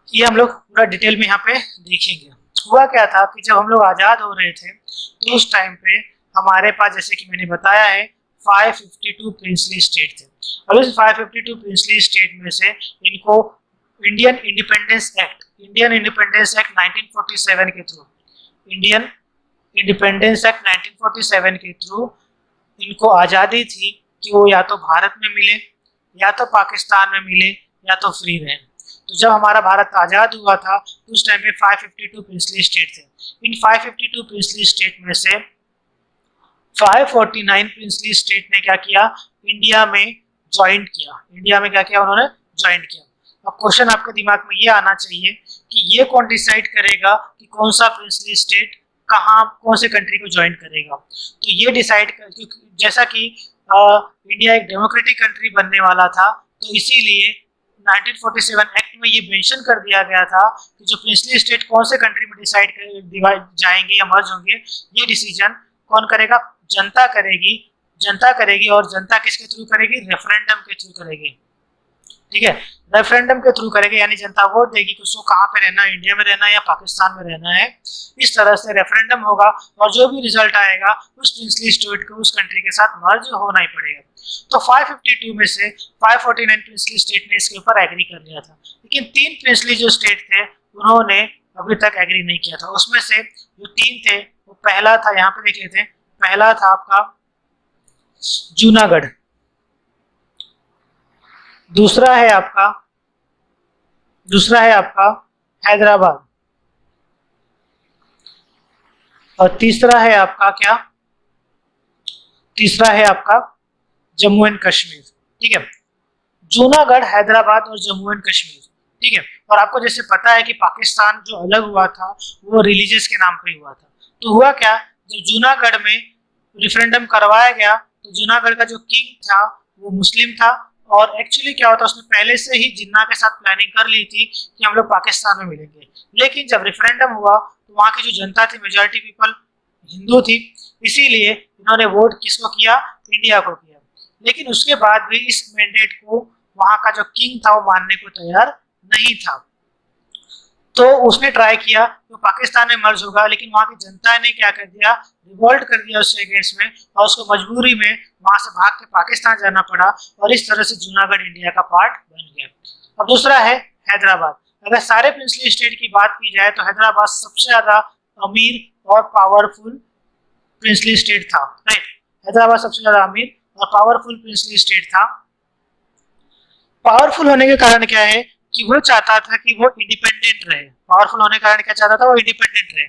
Speaker 1: ये हम लोग पूरा डिटेल में यहाँ पे देखेंगे। हुआ क्या था कि जब हम लोग आज़ाद हो रहे थे तो उस टाइम पे हमारे पास, जैसे कि मैंने बताया है, 552 प्रिंसली स्टेट थे। अब इस 552 प्रिंसली स्टेट में से इनको इंडियन इंडिपेंडेंस एक्ट 1947 के थ्रू, इंडियन इंडिपेंडेंस एक्ट 1947 के थ्रू इनको आज़ादी थी कि वो या तो भारत में मिले, या तो पाकिस्तान में मिले, या तो फ्री रहें। तो जब हमारा भारत आज़ाद हुआ था तो उस टाइम पे 552 प्रिंसली स्टेट थे। इन 552 प्रिंसली स्टेट में से 549 प्रिंसली स्टेट ने क्या किया, इंडिया में ज्वाइन किया। इंडिया में क्या किया, उन्होंने ज्वाइन किया। अब क्वेश्चन आपके दिमाग में ये आना चाहिए कि ये कौन डिसाइड करेगा कि कौन सा प्रिंसली स्टेट कहाँ कौन से कंट्री को ज्वाइन करेगा। तो ये डिसाइड जैसा कि इंडिया एक डेमोक्रेटिक कंट्री बनने वाला था, तो इसीलिए 1947 एक्ट में ये मेंशन कर दिया गया था कि जो प्रिंसली स्टेट कौन से कंट्री में डिवाइड जाएंगे या मर्ज होंगे, ये डिसीजन कौन करेगा? जनता करेगी और जनता किसके थ्रू करेगी? रेफरेंडम के थ्रू करेगी। ठीक है, रेफरेंडम के थ्रू करेंगे, यानी जनता वोट देगी कि उसको कहाँ पे रहना है, इंडिया में रहना है या पाकिस्तान में रहना है। इस तरह से रेफरेंडम होगा और जो भी रिजल्ट आएगा उस प्रिंसली स्टेट को उस कंट्री के साथ मर्ज होना ही पड़ेगा। तो 552 में से 549 प्रिंसली स्टेट ने इसके ऊपर एग्री कर लिया था, लेकिन 3 प्रिंसली जो स्टेट थे उन्होंने अभी तक एग्री नहीं किया था। उसमें से जो 3 थे, वो पहला था, यहाँ पे देख लेते हैं, पहला था आपका जूनागढ़, दूसरा है आपका हैदराबाद, और तीसरा है आपका जम्मू एंड कश्मीर। ठीक है, जूनागढ़, हैदराबाद और जम्मू एंड कश्मीर। ठीक है, और आपको जैसे पता है कि पाकिस्तान जो अलग हुआ था वो रिलीजियस के नाम पे हुआ था। तो हुआ क्या, जब जूनागढ़ में रेफरेंडम करवाया गया तो जूनागढ़ का जो किंग था वो मुस्लिम था, और एक्चुअली क्या होता, उसने पहले से ही जिन्ना के साथ प्लानिंग कर ली थी कि हम लोग पाकिस्तान में मिलेंगे। लेकिन जब रेफरेंडम हुआ तो वहाँ की जो जनता थी, मेजॉरिटी पीपल हिंदू थी, इसीलिए इन्होंने वोट किसको किया? इंडिया को किया। लेकिन उसके बाद भी इस मैंडेट को वहाँ का जो किंग था वो मानने को तैयार नहीं था। तो उसने ट्राई किया तो पाकिस्तान में मर्ज होगा, लेकिन वहाँ की जनता ने क्या कर दिया? रिवोल्ट कर दिया उसके अगेंस्ट में, और उसको मजबूरी में वहां से भाग के पाकिस्तान जाना पड़ा, और इस तरह से जूनागढ़ इंडिया का पार्ट बन गया। अब दूसरा है हैदराबाद। अगर सारे प्रिंसली स्टेट की बात की जाए तो हैदराबाद सबसे ज्यादा अमीर और पावरफुल प्रिंसली स्टेट था। राइट, हैदराबाद सबसे ज्यादा अमीर और पावरफुल प्रिंसली स्टेट था। पावरफुल होने के कारण क्या है कि वो चाहता था कि वो इंडिपेंडेंट रहे। पावरफुल होने के कारण क्या चाहता था? वो इंडिपेंडेंट रहे।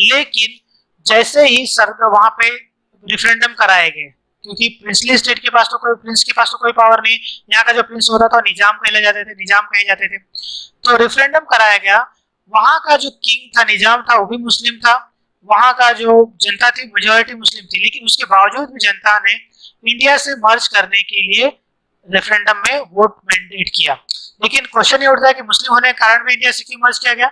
Speaker 1: लेकिन जैसे ही सरकार वहां पे रेफरेंडम कराए गए, क्योंकि प्रिंसली स्टेट के पास तो कोई प्रिंस के पास तो कोई पावर नहीं, यहाँ का जो प्रिंस होता था निजाम कहे जाते थे। तो रेफरेंडम कराया गया, वहां का जो किंग था, निजाम था, वो भी मुस्लिम था, वहां का जो जनता थी मेजोरिटी मुस्लिम थी, लेकिन उसके बावजूद भी जनता ने इंडिया से मर्ज करने के लिए रेफरेंडम में वोट मैंडेट किया। लेकिन क्वेश्चन ये उठता है कि मुस्लिम होने के कारण में इंडिया से क्यों मर्ज किया गया?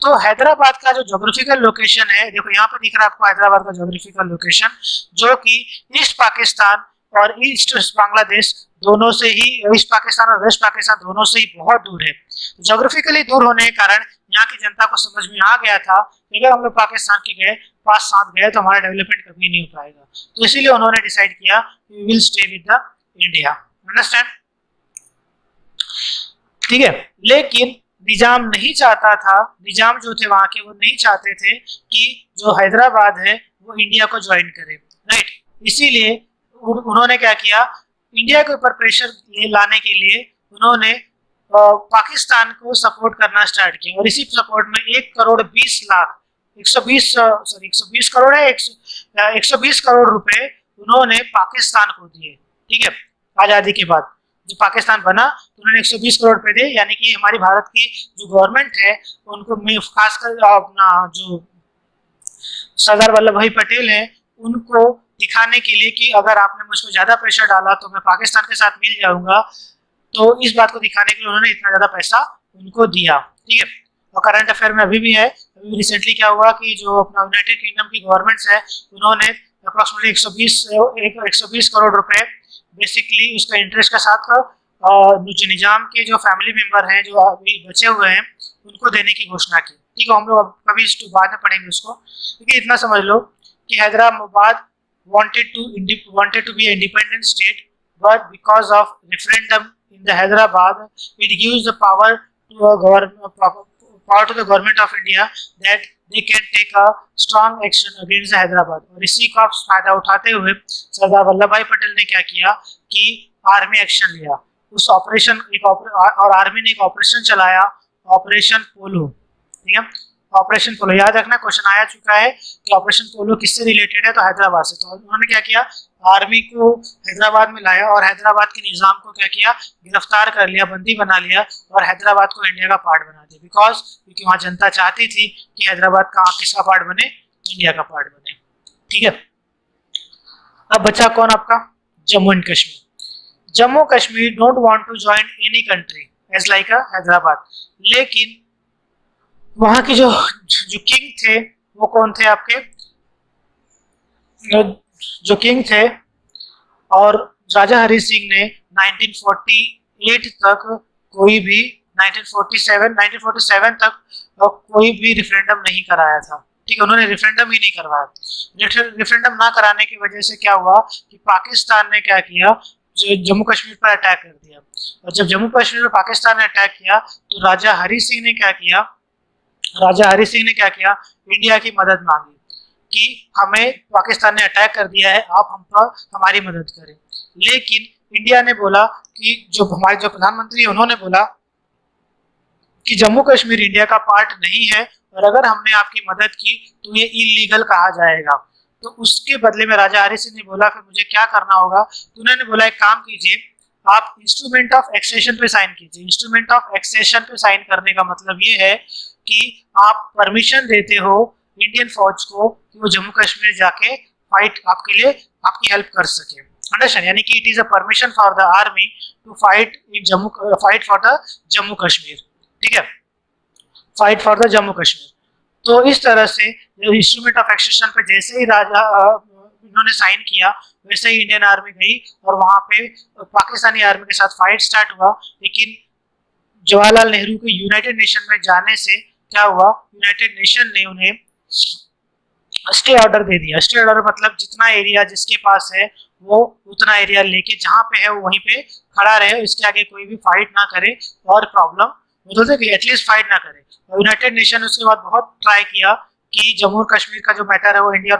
Speaker 1: तो हैदराबाद का जो ज्योग्राफिकल लोकेशन है, देखो यहाँ पे दिख रहा है आपको हैदराबाद का ज्योग्राफिकल लोकेशन, जो कि ईस्ट पाकिस्तान और ईस्ट बांग्लादेश दोनों से ही, ईस्ट पाकिस्तान और वेस्ट पाकिस्तान दोनों से ही बहुत दूर है। ज्योग्राफिकली दूर होने के कारण यहाँ की जनता को समझ में आ गया था कि अगर हम लोग पाकिस्तान के गए, पास साथ गए, तो हमारा डेवलपमेंट कभी नहीं हो पाएगा। तो इसीलिए उन्होंने डिसाइड किया we will stay with the India. Understand? ठीक है, लेकिन निजाम नहीं चाहता था, निजाम जो थे वहां के वो नहीं चाहते थे कि जो हैदराबाद है वो इंडिया को ज्वाइन करे। राइट, इसीलिए उन्होंने क्या किया, इंडिया के ऊपर प्रेशर लाने के लिए उन्होंने पाकिस्तान को सपोर्ट करना स्टार्ट किया, और इसी सपोर्ट में 120 करोड़ है 120 करोड़ रुपए उन्होंने पाकिस्तान को दिए। ठीक है, आजादी के बाद जो पाकिस्तान बना तो उन्होंने 120 करोड़ रुपए दिए, यानी कि हमारी भारत की जो गवर्नमेंट है उनको, खासकर अपना जो सरदार वल्लभ भाई पटेल है, उनको दिखाने के लिए कि अगर आपने मुझ पर ज्यादा प्रेशर डाला तो मैं पाकिस्तान के साथ मिल जाऊंगा, तो इस बात को दिखाने के लिए उन्होंने इतना ज्यादा पैसा उनको दिया। ठीक है, और करंट अफेयर में अभी भी है, अभी रिसेंटली क्या हुआ कि जो अपना यूनाइटेड किंगडम की गवर्नमेंट्स है उन्होंने अप्रोक्सीमेटली 120 करोड़ रुपए बेसिकली उसका इंटरेस्ट के साथ जो निजाम के जो फैमिली मेंबर हैं जो अभी बचे हुए हैं उनको देने की घोषणा की। ठीक है, हम लोग कभी बाद में पढ़ेंगे उसको, क्योंकि इतना समझ लो कि Hyderabad wanted to be an independent state, but because of referendum in the Hyderabad, it gives the power to the government of India that they can take a strong action against the Hyderabad। और इसी का फायदा उठाते हुए सरदार वल्लभ भाई पटेल ने क्या किया कि आर्मी एक्शन लिया। उस ऑपरेशन और आर्मी ने एक ऑपरेशन चलाया, ऑपरेशन पोलो। ठीक है, ऑपरेशन पोलो याद रखना, क्वेश्चन आया चुका है कि ऑपरेशन पोलो किससे रिलेटेड है, तो हैदराबाद से। तो उन्होंने क्या किया, आर्मी को हैदराबाद में लाया और हैदराबाद के निजाम को क्या किया, गिरफ्तार कर लिया, बंदी बना लिया और हैदराबाद को इंडिया का पार्ट बना दिया। क्योंकि वहां जनता चाहती थी कि हैदराबाद का किसका पार्ट बने, इंडिया का पार्ट बने। ठीक है, अब बचा कौन आपका, Jammu and Kashmir. Jammu Kashmir don't want to join any country. As like a Hyderabad. लेकिन वहां के जो किंग थे वो कौन थे आपके, जो किंग थे, और राजा हरि सिंह ने 1948 तक कोई भी 1947 तक कोई भी रेफरेंडम नहीं कराया था। ठीक है, उन्होंने रेफरेंडम ही नहीं करवाया। रेफरेंडम ना कराने की वजह से क्या हुआ कि पाकिस्तान ने क्या किया, जो जम्मू कश्मीर पर अटैक कर दिया। और जब जम्मू कश्मीर पर पाकिस्तान ने अटैक किया तो राजा हरि सिंह ने क्या किया, इंडिया की मदद मांगी कि हमें पाकिस्तान ने अटैक कर दिया है, आप हम पर हमारी मदद करें। लेकिन इंडिया ने बोला कि जो हमारे जो प्रधानमंत्री है उन्होंने बोला कि जम्मू कश्मीर इंडिया का पार्ट नहीं है और अगर हमने आपकी मदद की तो ये इलीगल कहा जाएगा। तो उसके बदले में राजा हरि सिंह ने बोला फिर मुझे क्या करना होगा, तो उन्होंने बोला एक काम कीजिए, आप इंस्ट्रूमेंट ऑफ एक्सेशन पे साइन कीजिए। इंस्ट्रूमेंट ऑफ एक्सेशन पे साइन करने का मतलब ये है कि आप परमिशन देते हो इंडियन फौज को कि वो जम्मू कश्मीर जाके फाइट आपके लिए आपकी हेल्प कर सके। अंडरस्टैंड, यानी कि it is a permission for the army to fight for the Jammu Kashmir. ठीक है, fight for the Jammu Kashmir. तो इस तरह से इंस्ट्रूमेंट ऑफ एक्सेशन पे जैसे ही राजा इन्होंने साइन किया वैसे ही इंडियन आर्मी गई और वहां पे पाकिस्तानी आर्मी के साथ फाइट स्टार्ट हुआ। लेकिन जवाहरलाल नेहरू के यूनाइटेड नेशन में जाने से क्या हुआ, यूनाइटेड नेशन ने उन्हें स्टे ऑर्डर दे दिया। स्टे ऑर्डर मतलब जितना एरिया जिसके पास है वो उतना एरिया लेके जहां पे है वो वहीं पे खड़ा रहे, इसके आगे कोई भी फाइट ना करे और प्रॉब्लम मतलब कि एटलीस्ट फाइट ना करे। यूनाइटेड नेशन उसके बाद बहुत ट्राई किया कि जम्मू और कश्मीर का जो मैटर है वो इंडिया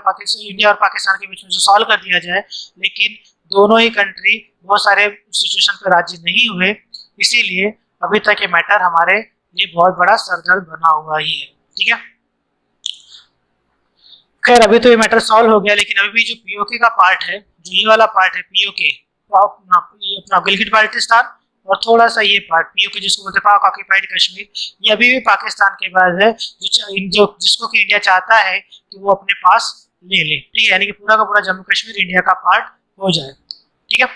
Speaker 1: और पाकिस्तान के बीच में सॉल्व कर दिया जाए, लेकिन दोनों ही कंट्री बहुत सारे सिचुएशन पर राजी नहीं हुए। इसीलिए अभी तक ये मैटर हमारे लिए बहुत बड़ा सरदर्द बना हुआ ही है। ठीक है, खैर अभी तो ये मैटर सॉल्व हो गया, लेकिन अभी भी जो पीओके का पार्ट है, जो ये वाला पार्ट है पीओके, अपना गिलगिट बाल्टिस्तान और थोड़ा सा ये पार्ट पीओके जिसको बोलते हैं पाक ऑक्यूपाइड कश्मीर, ये अभी भी पाकिस्तान के पास है, जिसको कि इंडिया चाहता है कि वो अपने पास ले ले। ठीक है, यानी कि पूरा का पूरा जम्मू कश्मीर इंडिया का पार्ट हो जाए। ठीक है,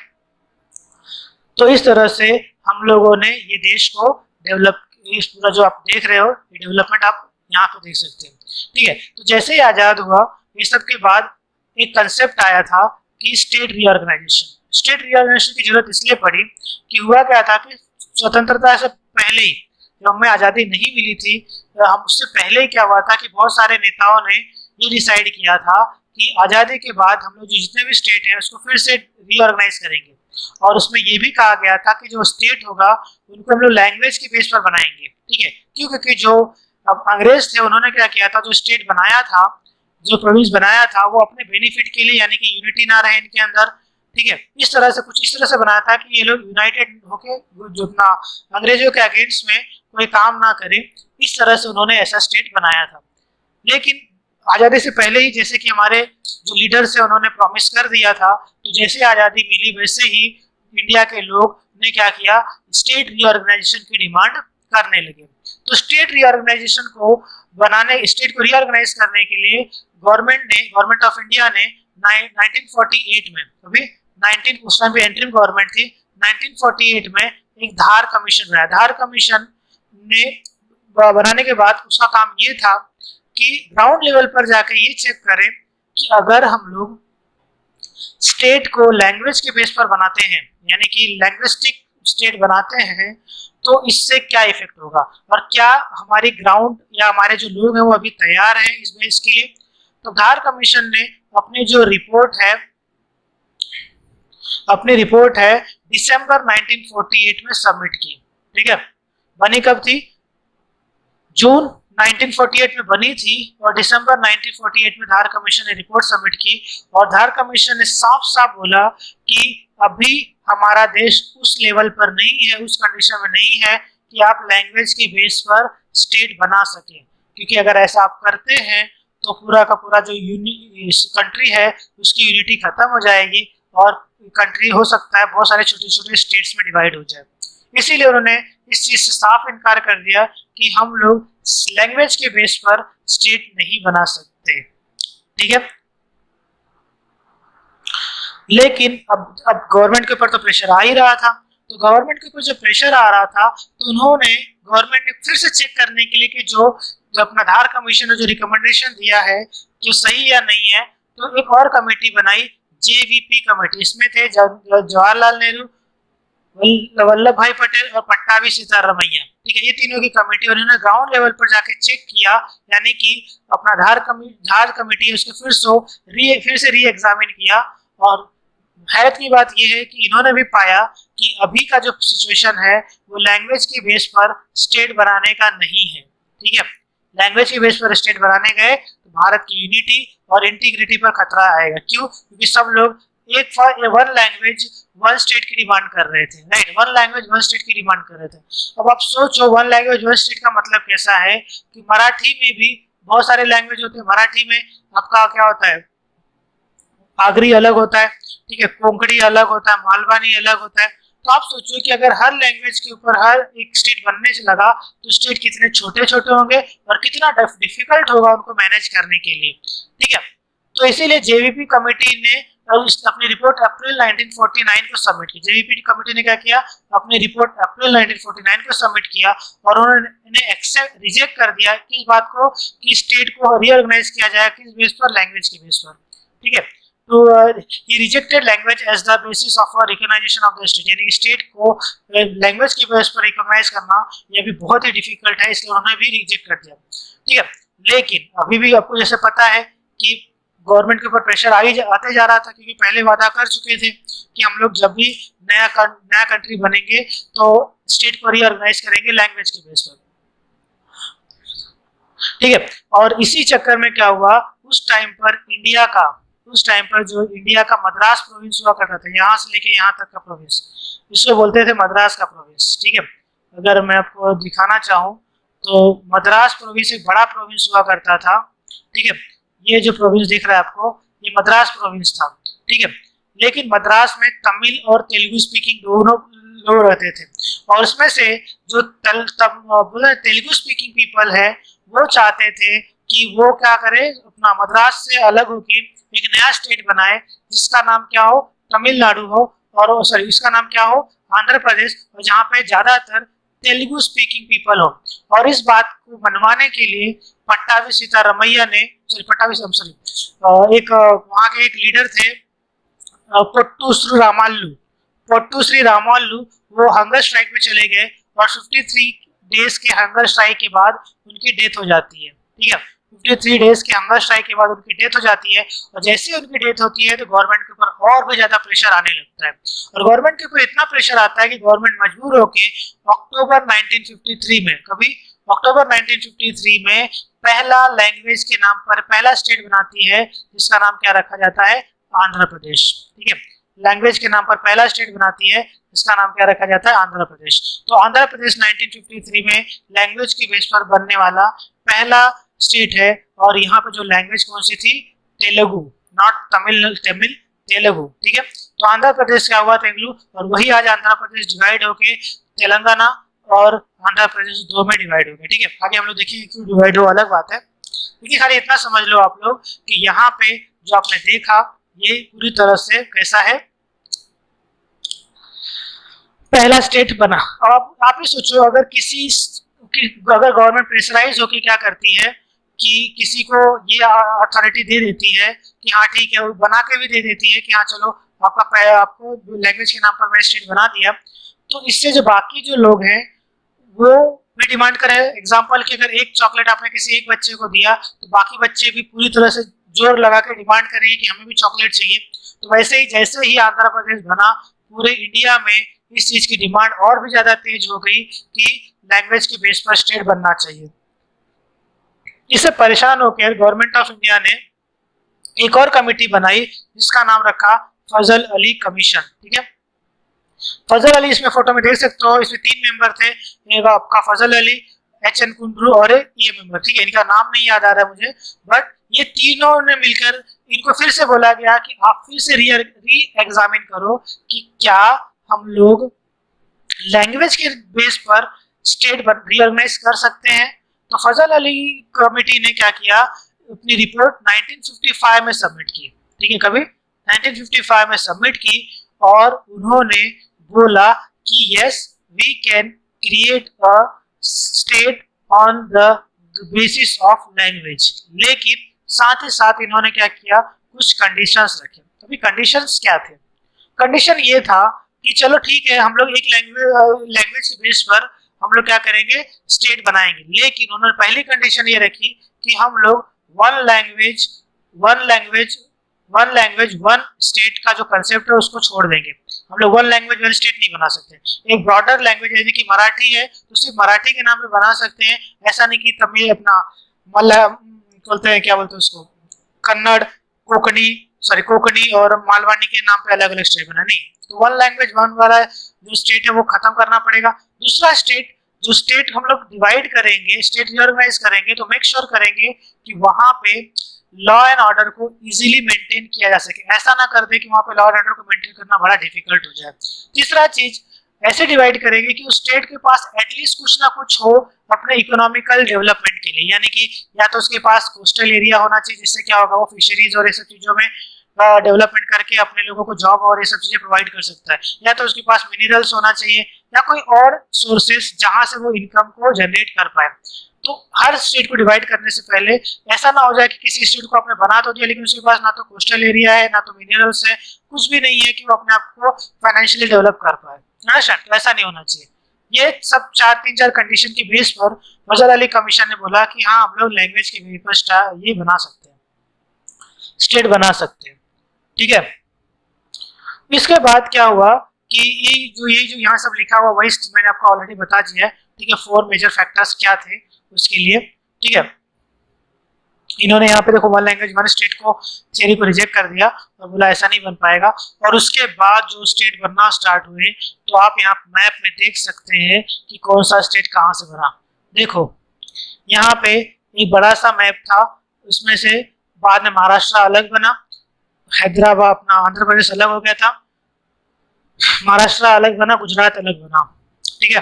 Speaker 1: तो इस तरह से हम लोगों ने ये देश को डेवलप, इस पूरा जो आप देख रहे हो ये डेवलपमेंट आप यहाँ पे देख सकते हैं। ठीक है, तो जैसे ही आजाद हुआ ये सब के बाद एक कंसेप्ट आया था कि स्टेट रीऑर्गेनाइजेशन। स्टेट रीऑर्गेनाइजेशन की जरूरत इसलिए पड़ी कि हुआ क्या था कि स्वतंत्रता से पहले ही, जब हमें आजादी नहीं मिली थी, हम उससे पहले ही क्या हुआ था कि बहुत सारे नेताओं ने ये डिसाइड किया था कि आजादी के बाद हम लोग जितने भी स्टेट हैं उसको फिर से रीऑर्गेनाइज करेंगे। और उसमें ये भी कहा गया था कि जो स्टेट होगा उनको हम लोग लैंग्वेज के बेस पर बनाएंगे। ठीक है, क्यों, क्योंकि जो अब अंग्रेज थे उन्होंने क्या किया था, जो स्टेट बनाया था, जो प्रोविंस बनाया था वो अपने बेनिफिट के लिए, यानी कि यूनिटी ना रहे इनके अंदर। ठीक है, इस तरह से कुछ इस तरह से बनाया था कि ये लोग यूनाइटेड होके जो अपना अंग्रेजों के अगेंस्ट में कोई काम ना करे, इस तरह से उन्होंने ऐसा स्टेट बनाया था। लेकिन आजादी से पहले ही जैसे कि हमारे जो लीडर्स है उन्होंने प्रॉमिस कर दिया था, तो जैसे आजादी मिली वैसे ही इंडिया के लोग ने क्या किया, स्टेट रीऑर्गेनाइजेशन की डिमांड करने लगे। तो स्टेट रीऑर्गेनाइजेशन को बनाने, स्टेट को रीऑर्गेनाइज करने के लिए गवर्नमेंट ऑफ इंडिया ने 1948 में, अभी 19 उस टाइम पे एंट्रीम गवर्नमेंट थी, 1948 में एक धार कमीशन बनाया। धार कमीशन ने बनाने के बाद उसका काम ये था कि ग्राउंड लेवल पर जाकर ये चेक करें कि अगर हम लोग स्टेट को लैंग्वेज के बेस पर बनाते हैं, यानी कि लैंग्विस्टिक स्टेट बनाते हैं, तो इससे क्या इफेक्ट होगा और क्या हमारी ग्राउंड या हमारे जो लोग हैं वो अभी तैयार हैं इस बेस के लिए। तो धार कमीशन ने अपनी जो रिपोर्ट है दिसंबर 1948 में सबमिट की। ठीक है, बनी कब थी, जून 1948 में बनी थी और दिसंबर 1948 में धार कमीशन ने रिपोर्ट सबमिट की। और धार कमीशन ने साफ साफ बोला कि अभी हमारा देश उस लेवल पर नहीं है, उस कंडीशन में नहीं है कि आप लैंग्वेज के बेस पर स्टेट बना सके, क्योंकि अगर ऐसा आप करते हैं तो पूरा का पूरा जो कंट्री है उसकी यूनिटी खत्म हो जाएगी और कंट्री हो सकता है बहुत सारे छोटे छोटे स्टेट्स में डिवाइड हो जाए। इसीलिए उन्होंने इस चीज से साफ इनकार कर दिया कि हम लोग लैंग्वेज के बेस पर स्टेट नहीं बना सकते। ठीक है, लेकिन अब गवर्नमेंट के ऊपर तो प्रेशर आ ही रहा था, तो गवर्नमेंट के ऊपर जो प्रेशर आ रहा था, तो उन्होंने गवर्नमेंट ने फिर से चेक करने के लिए कि जो अपना आधार कमीशन ने जो रिकमेंडेशन दिया है जो सही या नहीं है, तो एक और कमेटी बनाई, जेवीपी कमेटी। इसमें थे जवाहरलाल नेहरू, वल्लभ भाई पटेल और पट्टाभी सीतारमैया। ठीक है, ये तीनों की कमेटी, और इन्होंने ग्राउंड लेवल पर जाके चेक किया, यानी कि अपना आधार कमेटी है उसको फिर से री एग्जामिन किया। और हैरत की बात यह है कि इन्होंने भी पाया कि अभी का जो सिचुएशन है वो लैंग्वेज के बेस पर स्टेट बनाने का नहीं है। ठीक है, लैंग्वेज के बेस पर स्टेट बनाने गए तो भारत की यूनिटी और इंटीग्रिटी पर खतरा आएगा। क्यों? क्योंकि सब लोग वन लैंग्वेज वन स्टेट की डिमांड कर रहे थे, right, one language one state की डिमांड कर रहे थे। अब आप सोचो वन लैंग्वेज वन स्टेट का मतलब कैसा है कि मराठी में भी बहुत सारे लैंग्वेज होते हैं। मराठी में आपका क्या होता है, आगरी अलग होता है, ठीक है, कोंकणी अलग होता है, मालवानी अलग होता है। तो आप सोचो कि अगर हर लैंग्वेज के ऊपर हर एक स्टेट बनने से लगा तो स्टेट कितने छोटे छोटे होंगे और कितना डिफिकल्ट होगा उनको मैनेज करने के लिए। ठीक है, तो इसीलिए जेवीपी कमेटी ने अपनी रिपोर्ट अप्रैल 1949 को सबमिट की। जेवीपी कमेटी ने क्या किया, अपनी रिपोर्ट अप्रैल 1949 को सबमिट किया और उन्होंने रिजेक्ट कर दिया किस बात को कि स्टेट को रीऑर्गेनाइज किया जाए किस बेस पर, लैंग्वेज के बेस पर। ठीक है, तो he rejected language as the basis of a recognition of the state, यानी स्टेट को लैंग्वेज की बेस पर रिकॉग्नाइज करना ये भी बहुत ही डिफिकल्ट है, इसलिए उन्होंने भी रिजेक्ट कर दिया। ठीक है, लेकिन अभी भी आपको जैसे पता है कि गवर्नमेंट के ऊपर प्रेशर आते जा रहा था, क्योंकि पहले वादा कर चुके थे कि हम लोग जब भी नया कंट्री बनेंगे तो स्टेट को रीऑर्गेनाइज करेंगे लैंग्वेज के बेस पर। ठीक है, और इसी चक्कर में क्या हुआ, उस टाइम पर जो इंडिया का मद्रास प्रोविंस हुआ करता था, यहाँ से लेके यहाँ तक का प्रोविंस, इसको बोलते थे मद्रास का प्रोविंस। ठीक है, अगर मैं आपको दिखाना चाहूँ तो मद्रास प्रोविंस एक बड़ा प्रोविंस हुआ करता था। ठीक है, ये जो प्रोविंस दिख रहा है आपको, ये मद्रास प्रोविंस था। ठीक है, लेकिन मद्रास में तमिल और तेलुगु स्पीकिंग दोनों लोग रहते थे, और उसमें से जो तेलुगु स्पीकिंग पीपल है वो चाहते थे कि वो क्या करे, अपना मद्रास से अलग होके एक नया स्टेट बनाए जिसका नाम क्या हो, तमिलनाडु हो, और सॉरी इसका नाम क्या हो, आंध्र प्रदेश, और जहाँ पे ज्यादातर तेलुगु स्पीकिंग पीपल हो। और इस बात को मनवाने के लिए पट्टाभी सीतारमैया ने एक वहाँ के एक लीडर थे पोट्टू श्री रामालू, वो हंगर स्ट्राइक में चले गए और 53 डेज के हंगर स्ट्राइक के बाद उनकी डेथ हो जाती है। ठीक है, 53 डेज के हंगर स्ट्राइक के बाद उनकी डेथ हो जाती है, और जैसे उनकी डेथ होती है तो गवर्नमेंट के ऊपर और भी ज्यादा प्रेशर आने लगता है, और गवर्नमेंट के ऊपर इतना प्रेशर आता है कि गवर्नमेंट मजबूर होकर अक्टूबर 1953 में पहला लैंग्वेज के नाम पर पहला स्टेट बनाती है, जिसका नाम क्या रखा जाता है, आंध्र प्रदेश। ठीक है, लैंग्वेज के नाम पर पहला स्टेट बनाती है जिसका नाम क्या रखा जाता है, आंध्र प्रदेश। तो आंध्र प्रदेश 1953 में लैंग्वेज की बेस पर बनने वाला पहला स्टेट है, और यहाँ पे जो लैंग्वेज कौन सी थी, तेलुगु, नॉट तमिल, तेलुगु। ठीक है, तो आंध्र प्रदेश क्या हुआ, तेलुगु, और वही आज आंध्र प्रदेश डिवाइड होके तेलंगाना और आंध्र प्रदेश दो में डिवाइड हो गए। ठीक है, आगे हम लोग देखेंगे क्यों डिवाइड हो, अलग बात है, लेकिन खाली इतना समझ लो आप लोग कि यहाँ पे जो आपने देखा ये पूरी तरह से कैसा है, पहला स्टेट बना। अब आप ही सोचो, अगर गवर्नमेंट प्रेशराइज होकर क्या करती है कि किसी को ये अथॉरिटी दे देती है कि हाँ ठीक है, वो बना के भी दे देती है कि हाँ चलो आपको लैंग्वेज के नाम पर मैं स्टेट बना दिया, तो इससे जो बाकी जो लोग हैं वो भी डिमांड करे। एग्जाम्पल कि अगर एक चॉकलेट आपने किसी एक बच्चे को दिया तो बाकी बच्चे भी पूरी तरह से जोर लगा के डिमांड करेंगे कि हमें भी चॉकलेट चाहिए। तो वैसे ही जैसे ही आंध्र प्रदेश बना, पूरे इंडिया में इस चीज की डिमांड और भी ज्यादा तेज हो गई कि लैंग्वेज के बेस पर स्टेट बनना चाहिए। इससे परेशान होकर गवर्नमेंट ऑफ इंडिया ने एक और कमेटी बनाई जिसका नाम रखा फजल अली कमीशन। ठीक है, फजल अली इसमें फोटो में देख सकते हो, इसमें 3 मेंबर थे, एक आपका फजल अली, HN कुंडरू और ये मेंबर। ठीक है, इनका नाम नहीं याद आ रहा है मुझे, बट ये तीनों ने मिलकर इनको फिर से बोला गया कि आप फिर से री एग्जामिन करो कि क्या हम लोग लैंग्वेज के बेस पर स्टेट रीऑर्गेनाइज कर सकते हैं। तो फजल अली कमेटी ने क्या किया, अपनी रिपोर्ट 1955 में सबमिट की। ठीक है, कभी 1955 में सबमिट की, और उन्होंने बोला कि yes we can create a state on the basis of language, लेकिन साथ ही साथ इन्होंने क्या किया, कुछ कंडीशंस रखे। अभी कंडीशंस क्या थे? कंडीशन ये था कि चलो ठीक है, हम लोग एक लैंग्वेज के बेस पर हम लोग क्या करेंगे, स्टेट बनाएंगे, लेकिन उन्होंने पहली कंडीशन ये रखी कि हम लोग one language one language one language one state का जो कंसेप्ट है उसको छोड़ देंगे। हम लोग वन लैंग्वेज वन स्टेट नहीं बना सकते। एक ब्रॉडर लैंग्वेज यानी कि मराठी है तो सिर्फ मराठी के नाम पे बना सकते हैं, ऐसा नहीं कि तमिल अपना मलयालम बोलते हैं, क्या बोलते हैं उसको, कन्नड़, कोकणी और मालवानी के नाम पे अलग अलग स्टेट बना, नहीं। तो वन लैंग्वेज वन वाला जो स्टेट है वो खत्म करना पड़ेगा। दूसरा स्टेट, जो स्टेट हम लोग डिवाइड करेंगे, स्टेट रिऑर्गेनाइज करेंगे, तो मेक श्योर करेंगे कि वहां पे लॉ एंड ऑर्डर को इजीली मेंटेन किया जा सके। ऐसा ना कर दे कि वहां पे लॉ एंड ऑर्डर को मेंटेन करना बड़ा डिफिकल्ट हो जाए। तीसरा चीज, ऐसे डिवाइड करेंगे कि उस स्टेट के पास एटलीस्ट कुछ ना कुछ हो अपने इकोनॉमिकल डेवलपमेंट के लिए, यानी कि या तो उसके पास कोस्टल एरिया होना चाहिए, जिससे क्या होगा, वो फिशरीज और ये सब चीजों में डेवलपमेंट करके अपने लोगों को जॉब और ये सब चीजें प्रोवाइड कर सकता है, या तो उसके पास मिनरल्स होना चाहिए या कोई और सोर्सेस जहां से वो इनकम को जनरेट कर पाए। तो हर स्टेट को डिवाइड करने से पहले ऐसा ना हो जाए कि किसी स्टेट को आपने बना तो दिया लेकिन उसके पास ना तो कोस्टल एरिया है, ना तो मिनरल्स है, कुछ भी नहीं है कि वो अपने आप को फाइनेंशियली डेवलप कर पाए। तो ऐसा नहीं होना चाहिए। ये सब तीन चार कंडीशन के बेस पर फजल अली कमीशन ने बोला कि हाँ, हम लोग लैंग्वेज के बेस पर ये बना सकते हैं, स्टेट बना सकते हैं। ठीक है, इसके बाद क्या हुआ कि ये जो यहाँ सब लिखा हुआ वही मैंने आपको ऑलरेडी बता दिया है। ठीक है, 4 मेजर फैक्टर्स क्या थे उसके लिए। ठीक है, इन्होंने यहाँ पे देखो वन लैंग्वेज वन स्टेट को थ्योरी को रिजेक्ट कर दिया और बोला ऐसा नहीं बन पाएगा। और उसके बाद जो स्टेट बनना स्टार्ट हुए, तो आप यहाँ मैप में देख सकते हैं कि कौन सा स्टेट कहाँ से बना। देखो यहाँ पे एक बड़ा सा मैप था, उसमें से बाद में महाराष्ट्र अलग बना, हैदराबाद अपना आंध्र प्रदेश अलग हो गया था, महाराष्ट्र अलग बना, गुजरात अलग बना। ठीक है,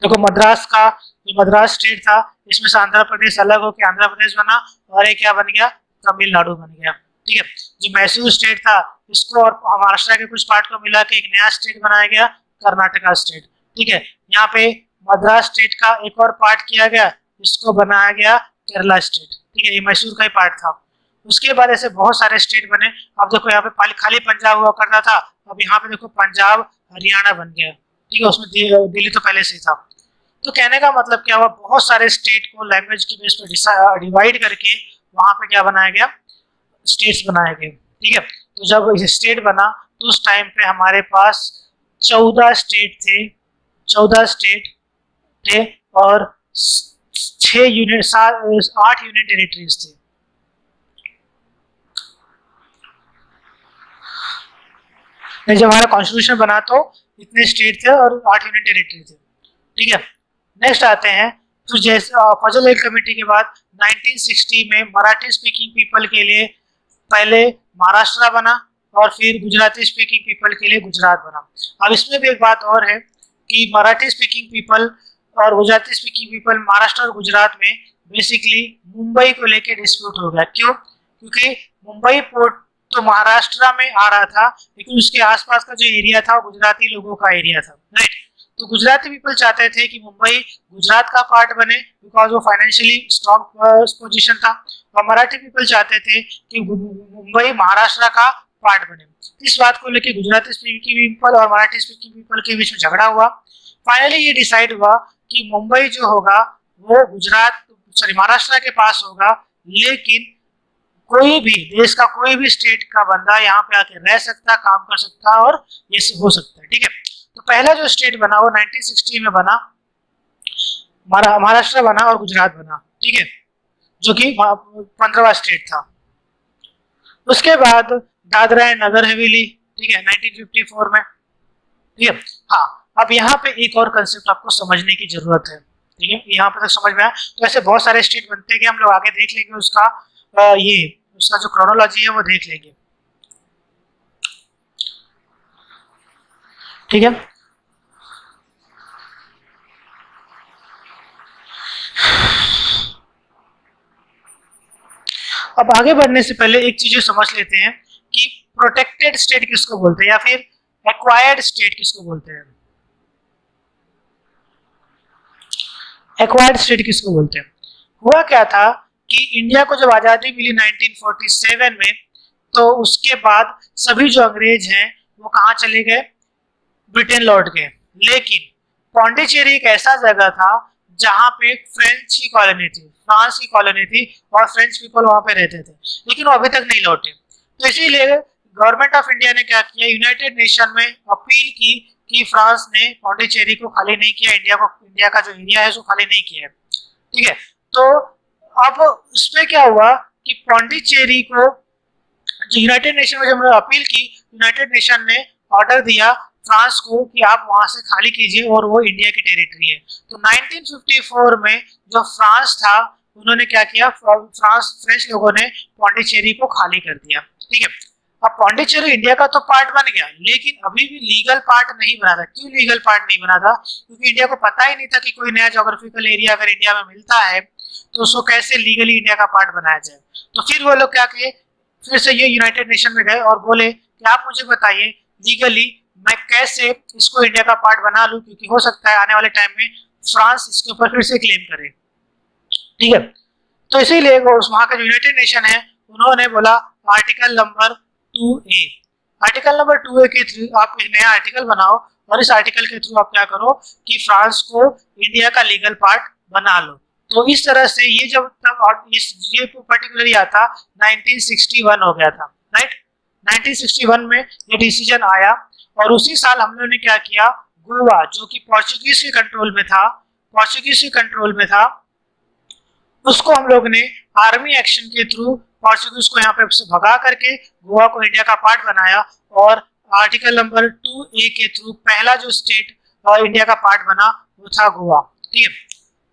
Speaker 1: देखो मद्रास का जो मद्रास स्टेट था, इसमें से आंध्र प्रदेश अलग होकर आंध्र प्रदेश बना और ये क्या बन गया, तमिलनाडु बन गया। ठीक है, जो मैसूर स्टेट था, इसको और महाराष्ट्र के कुछ पार्ट को मिला के एक नया स्टेट बनाया गया, कर्नाटका स्टेट। ठीक है, यहाँ पे मद्रास स्टेट का एक और पार्ट किया गया, इसको बनाया गया केरला स्टेट। ठीक है, ये मैसूर का ही पार्ट था। उसके बाद ऐसे बहुत सारे स्टेट बने। अब देखो यहाँ पे खाली पंजाब हुआ करता था, अब यहाँ पे देखो पंजाब हरियाणा बन गया। ठीक है, उसमें दिल्ली तो पहले से ही था। तो कहने का मतलब क्या हुआ, बहुत सारे स्टेट को लैंग्वेज के बेस पर डिवाइड करके वहां पे क्या बनाया गया, स्टेट्स बनाए गए। ठीक है, तो जब स्टेट बना तो उस टाइम पे हमारे पास 14 स्टेट थे, 14 स्टेट थे और 8 यूनियन टेरिटरीज थे। जब हमारा कॉन्स्टिट्यूशन बना तो इतने स्टेट थे और 8 यूनियन टेरिटरी थे। ठीक है, नेक्स्ट आते हैं, तो जैसे फजल अली कमेटी के बाद 1960 में मराठी स्पीकिंग पीपल के लिए पहले महाराष्ट्र बना और फिर गुजराती स्पीकिंग पीपल के लिए गुजरात बना। अब इसमें भी एक बात और है कि मराठी स्पीकिंग पीपल और गुजराती स्पीकिंग पीपल महाराष्ट्र और गुजरात में बेसिकली मुंबई को लेकर डिस्प्यूट हो गया। क्यों? क्योंकि मुंबई पोर्ट तो महाराष्ट्र में आ रहा था, लेकिन उसके आसपास का जो एरिया था वो गुजराती लोगों का एरिया था, राइट। तो गुजराती पीपल चाहते थे कि मुंबई गुजरात का पार्ट बने बिकॉज वो फाइनेंशियली स्ट्रॉन्ग पोजीशन था, और मराठी पीपल चाहते थे कि मुंबई महाराष्ट्र का पार्ट बने। इस बात को लेकर गुजराती स्पीकिंग पीपल और मराठी स्पीकिंग पीपल के बीच में झगड़ा हुआ। फाइनली ये डिसाइड हुआ कि मुंबई जो होगा वो महाराष्ट्र के पास होगा, लेकिन कोई भी देश का कोई भी स्टेट का बंदा यहाँ पे आके रह सकता, काम कर सकता और ये सब हो सकता है। ठीक है, तो पहला जो स्टेट बना वो 1960 में बना, महाराष्ट्र बना और गुजरात बना। ठीक है, जो कि 15वां स्टेट था। उसके बाद दादरा एंड नगर हवेली, ठीक है, 1954 में। ठीक है, हाँ, अब यहाँ पे एक और कंसेप्ट आपको समझने की जरूरत है। ठीक है, यहाँ पे तक समझ में आया, तो ऐसे बहुत सारे स्टेट बनते हैं, हम लोग आगे देख लेंगे उसका उसका जो क्रोनोलॉजी है वो देख लेंगे। ठीक है, अब आगे बढ़ने से पहले एक चीज समझ लेते हैं कि प्रोटेक्टेड स्टेट किसको बोलते हैं या फिर एक्वायर्ड स्टेट किसको बोलते हैं। एक्वायर्ड स्टेट किसको बोलते हैं? हुआ क्या था कि इंडिया को जब आज़ादी मिली 1947 में, तो उसके बाद सभी जो अंग्रेज हैं वो कहाँ चले गए? ब्रिटेन लौट गए। लेकिन पौंडीचेरी एक ऐसा जगह था जहाँ पे फ्रेंच की कॉलोनी थी, फ्रांस की कॉलोनी थी, और फ्रेंच पीपल वहाँ पे रहते थे, लेकिन वो अभी तक नहीं लौटे। तो इसीलिए गवर्नमेंट ऑफ इंडिया ने क्या किया, यूनाइटेड नेशन में अपील की कि फ्रांस ने पौंडीचेरी को खाली नहीं किया, इंडिया का जो एरिया है उसको खाली नहीं किया है। ठीक है, तो अब उसमें क्या हुआ कि पौंडीचेरी को जो यूनाइटेड नेशन में जब अपील की, यूनाइटेड नेशन ने ऑर्डर दिया फ्रांस को कि आप वहां से खाली कीजिए और वो इंडिया की टेरिटरी है। तो 1954 में जो फ्रांस था उन्होंने क्या किया, फ्रेंच लोगों ने पौंडीचेरी को खाली कर दिया। ठीक है, अब पौंडीचेरी इंडिया का तो पार्ट बन गया, लेकिन अभी भी लीगल पार्ट नहीं बना था। क्यों लीगल पार्ट नहीं बना था? क्योंकि इंडिया को पता ही नहीं था कि कोई नया ज्योग्राफिकल एरिया अगर इंडिया में मिलता है तो उसको कैसे लीगली इंडिया का पार्ट बनाया जाए। तो फिर वो लोग क्या किए, फिर से ये यूनाइटेड नेशन में गए और बोले कि आप मुझे बताइए लीगली मैं कैसे इसको इंडिया का पार्ट बना लूं, क्योंकि हो सकता है आने वाले टाइम में फ्रांस इसके ऊपर फिर से क्लेम करे। ठीक है, तो इसीलिए वहां का जो यूनाइटेड नेशन है उन्होंने बोला article number 2A, article number 2A के थ्रू आप एक नया आर्टिकल बनाओ और इस आर्टिकल के थ्रू आप क्या करो कि फ्रांस को इंडिया का लीगल पार्ट बना लो। तो इस तरह से ये जब तब ये पर्टिकुलर आता 1961 हो गया था, राइट। 1961 में ये डिसीजन आया और उसी साल हम लोगों ने क्या किया, गोवा जो कि पोर्चुगीज के कंट्रोल में था, उसको हम लोग ने आर्मी एक्शन के थ्रू पोर्चुगीज को यहाँ पे से भगा करके गोवा को इंडिया का पार्ट बनाया और आर्टिकल नंबर 2A के थ्रू पहला जो स्टेट इंडिया का पार्ट बना वो था गोवा। ठीक है,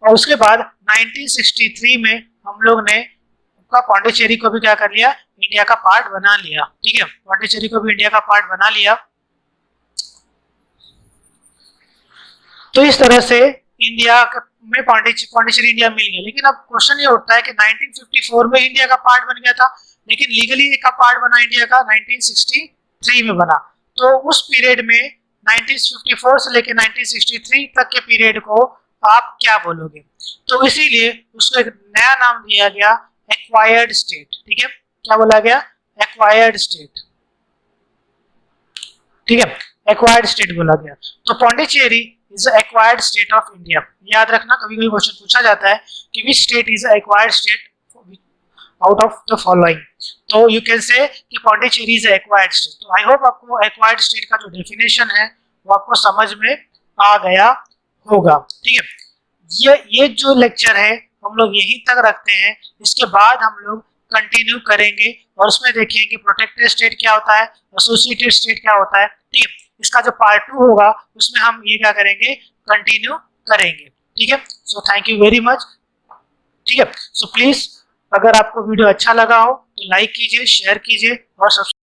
Speaker 1: और उसके बाद 1963 में हम लोग ने पौंडीचेरी को भी क्या कर लिया, इंडिया का पार्ट बना लिया। ठीक है, पौंडीचेरी को भी इंडिया का पार्ट बना लिया। तो इस तरह से इंडिया में पौंडीचेरी इंडिया मिल गया। लेकिन अब क्वेश्चन ये उठता है कि 1954 में इंडिया का पार्ट बन गया था, लेकिन लीगली का पार्ट बना इंडिया का 1963 में बना। तो उस पीरियड में 1954 से लेकर 1963 तक के पीरियड को आप क्या बोलोगे? तो इसीलिए उसको एक नया नाम दिया गया एक्वायर्ड स्टेट। ठीक है, क्या बोला गया? Acquired state. ठीक है, एक्वायर्ड स्टेट बोला गया। तो Pondicherry is acquired state of India. याद रखना, कभी कभी क्वेश्चन पूछा जाता है कि which state is acquired state out of the following. तो यू कैन से कि पौंडीचेरी इज एक्वायर्ड स्टेट। तो आई होप आपको एक्वायर्ड स्टेट का जो डेफिनेशन है वो आपको समझ में आ गया होगा। ठीक है, ये जो लेक्चर है हम लोग यहीं तक रखते हैं। इसके बाद हम लोग कंटिन्यू करेंगे और उसमें देखेंगे कि प्रोटेक्टेड स्टेट क्या होता है, एसोसिएटेड स्टेट क्या होता है। ठीक है, इसका जो पार्ट 2 होगा उसमें हम ये क्या करेंगे, कंटिन्यू करेंगे। ठीक है, so thank you very much. ठीक है, सो प्लीज अगर आपको वीडियो अच्छा लगा हो तो लाइक कीजिए, शेयर कीजिए और सब्सक्राइब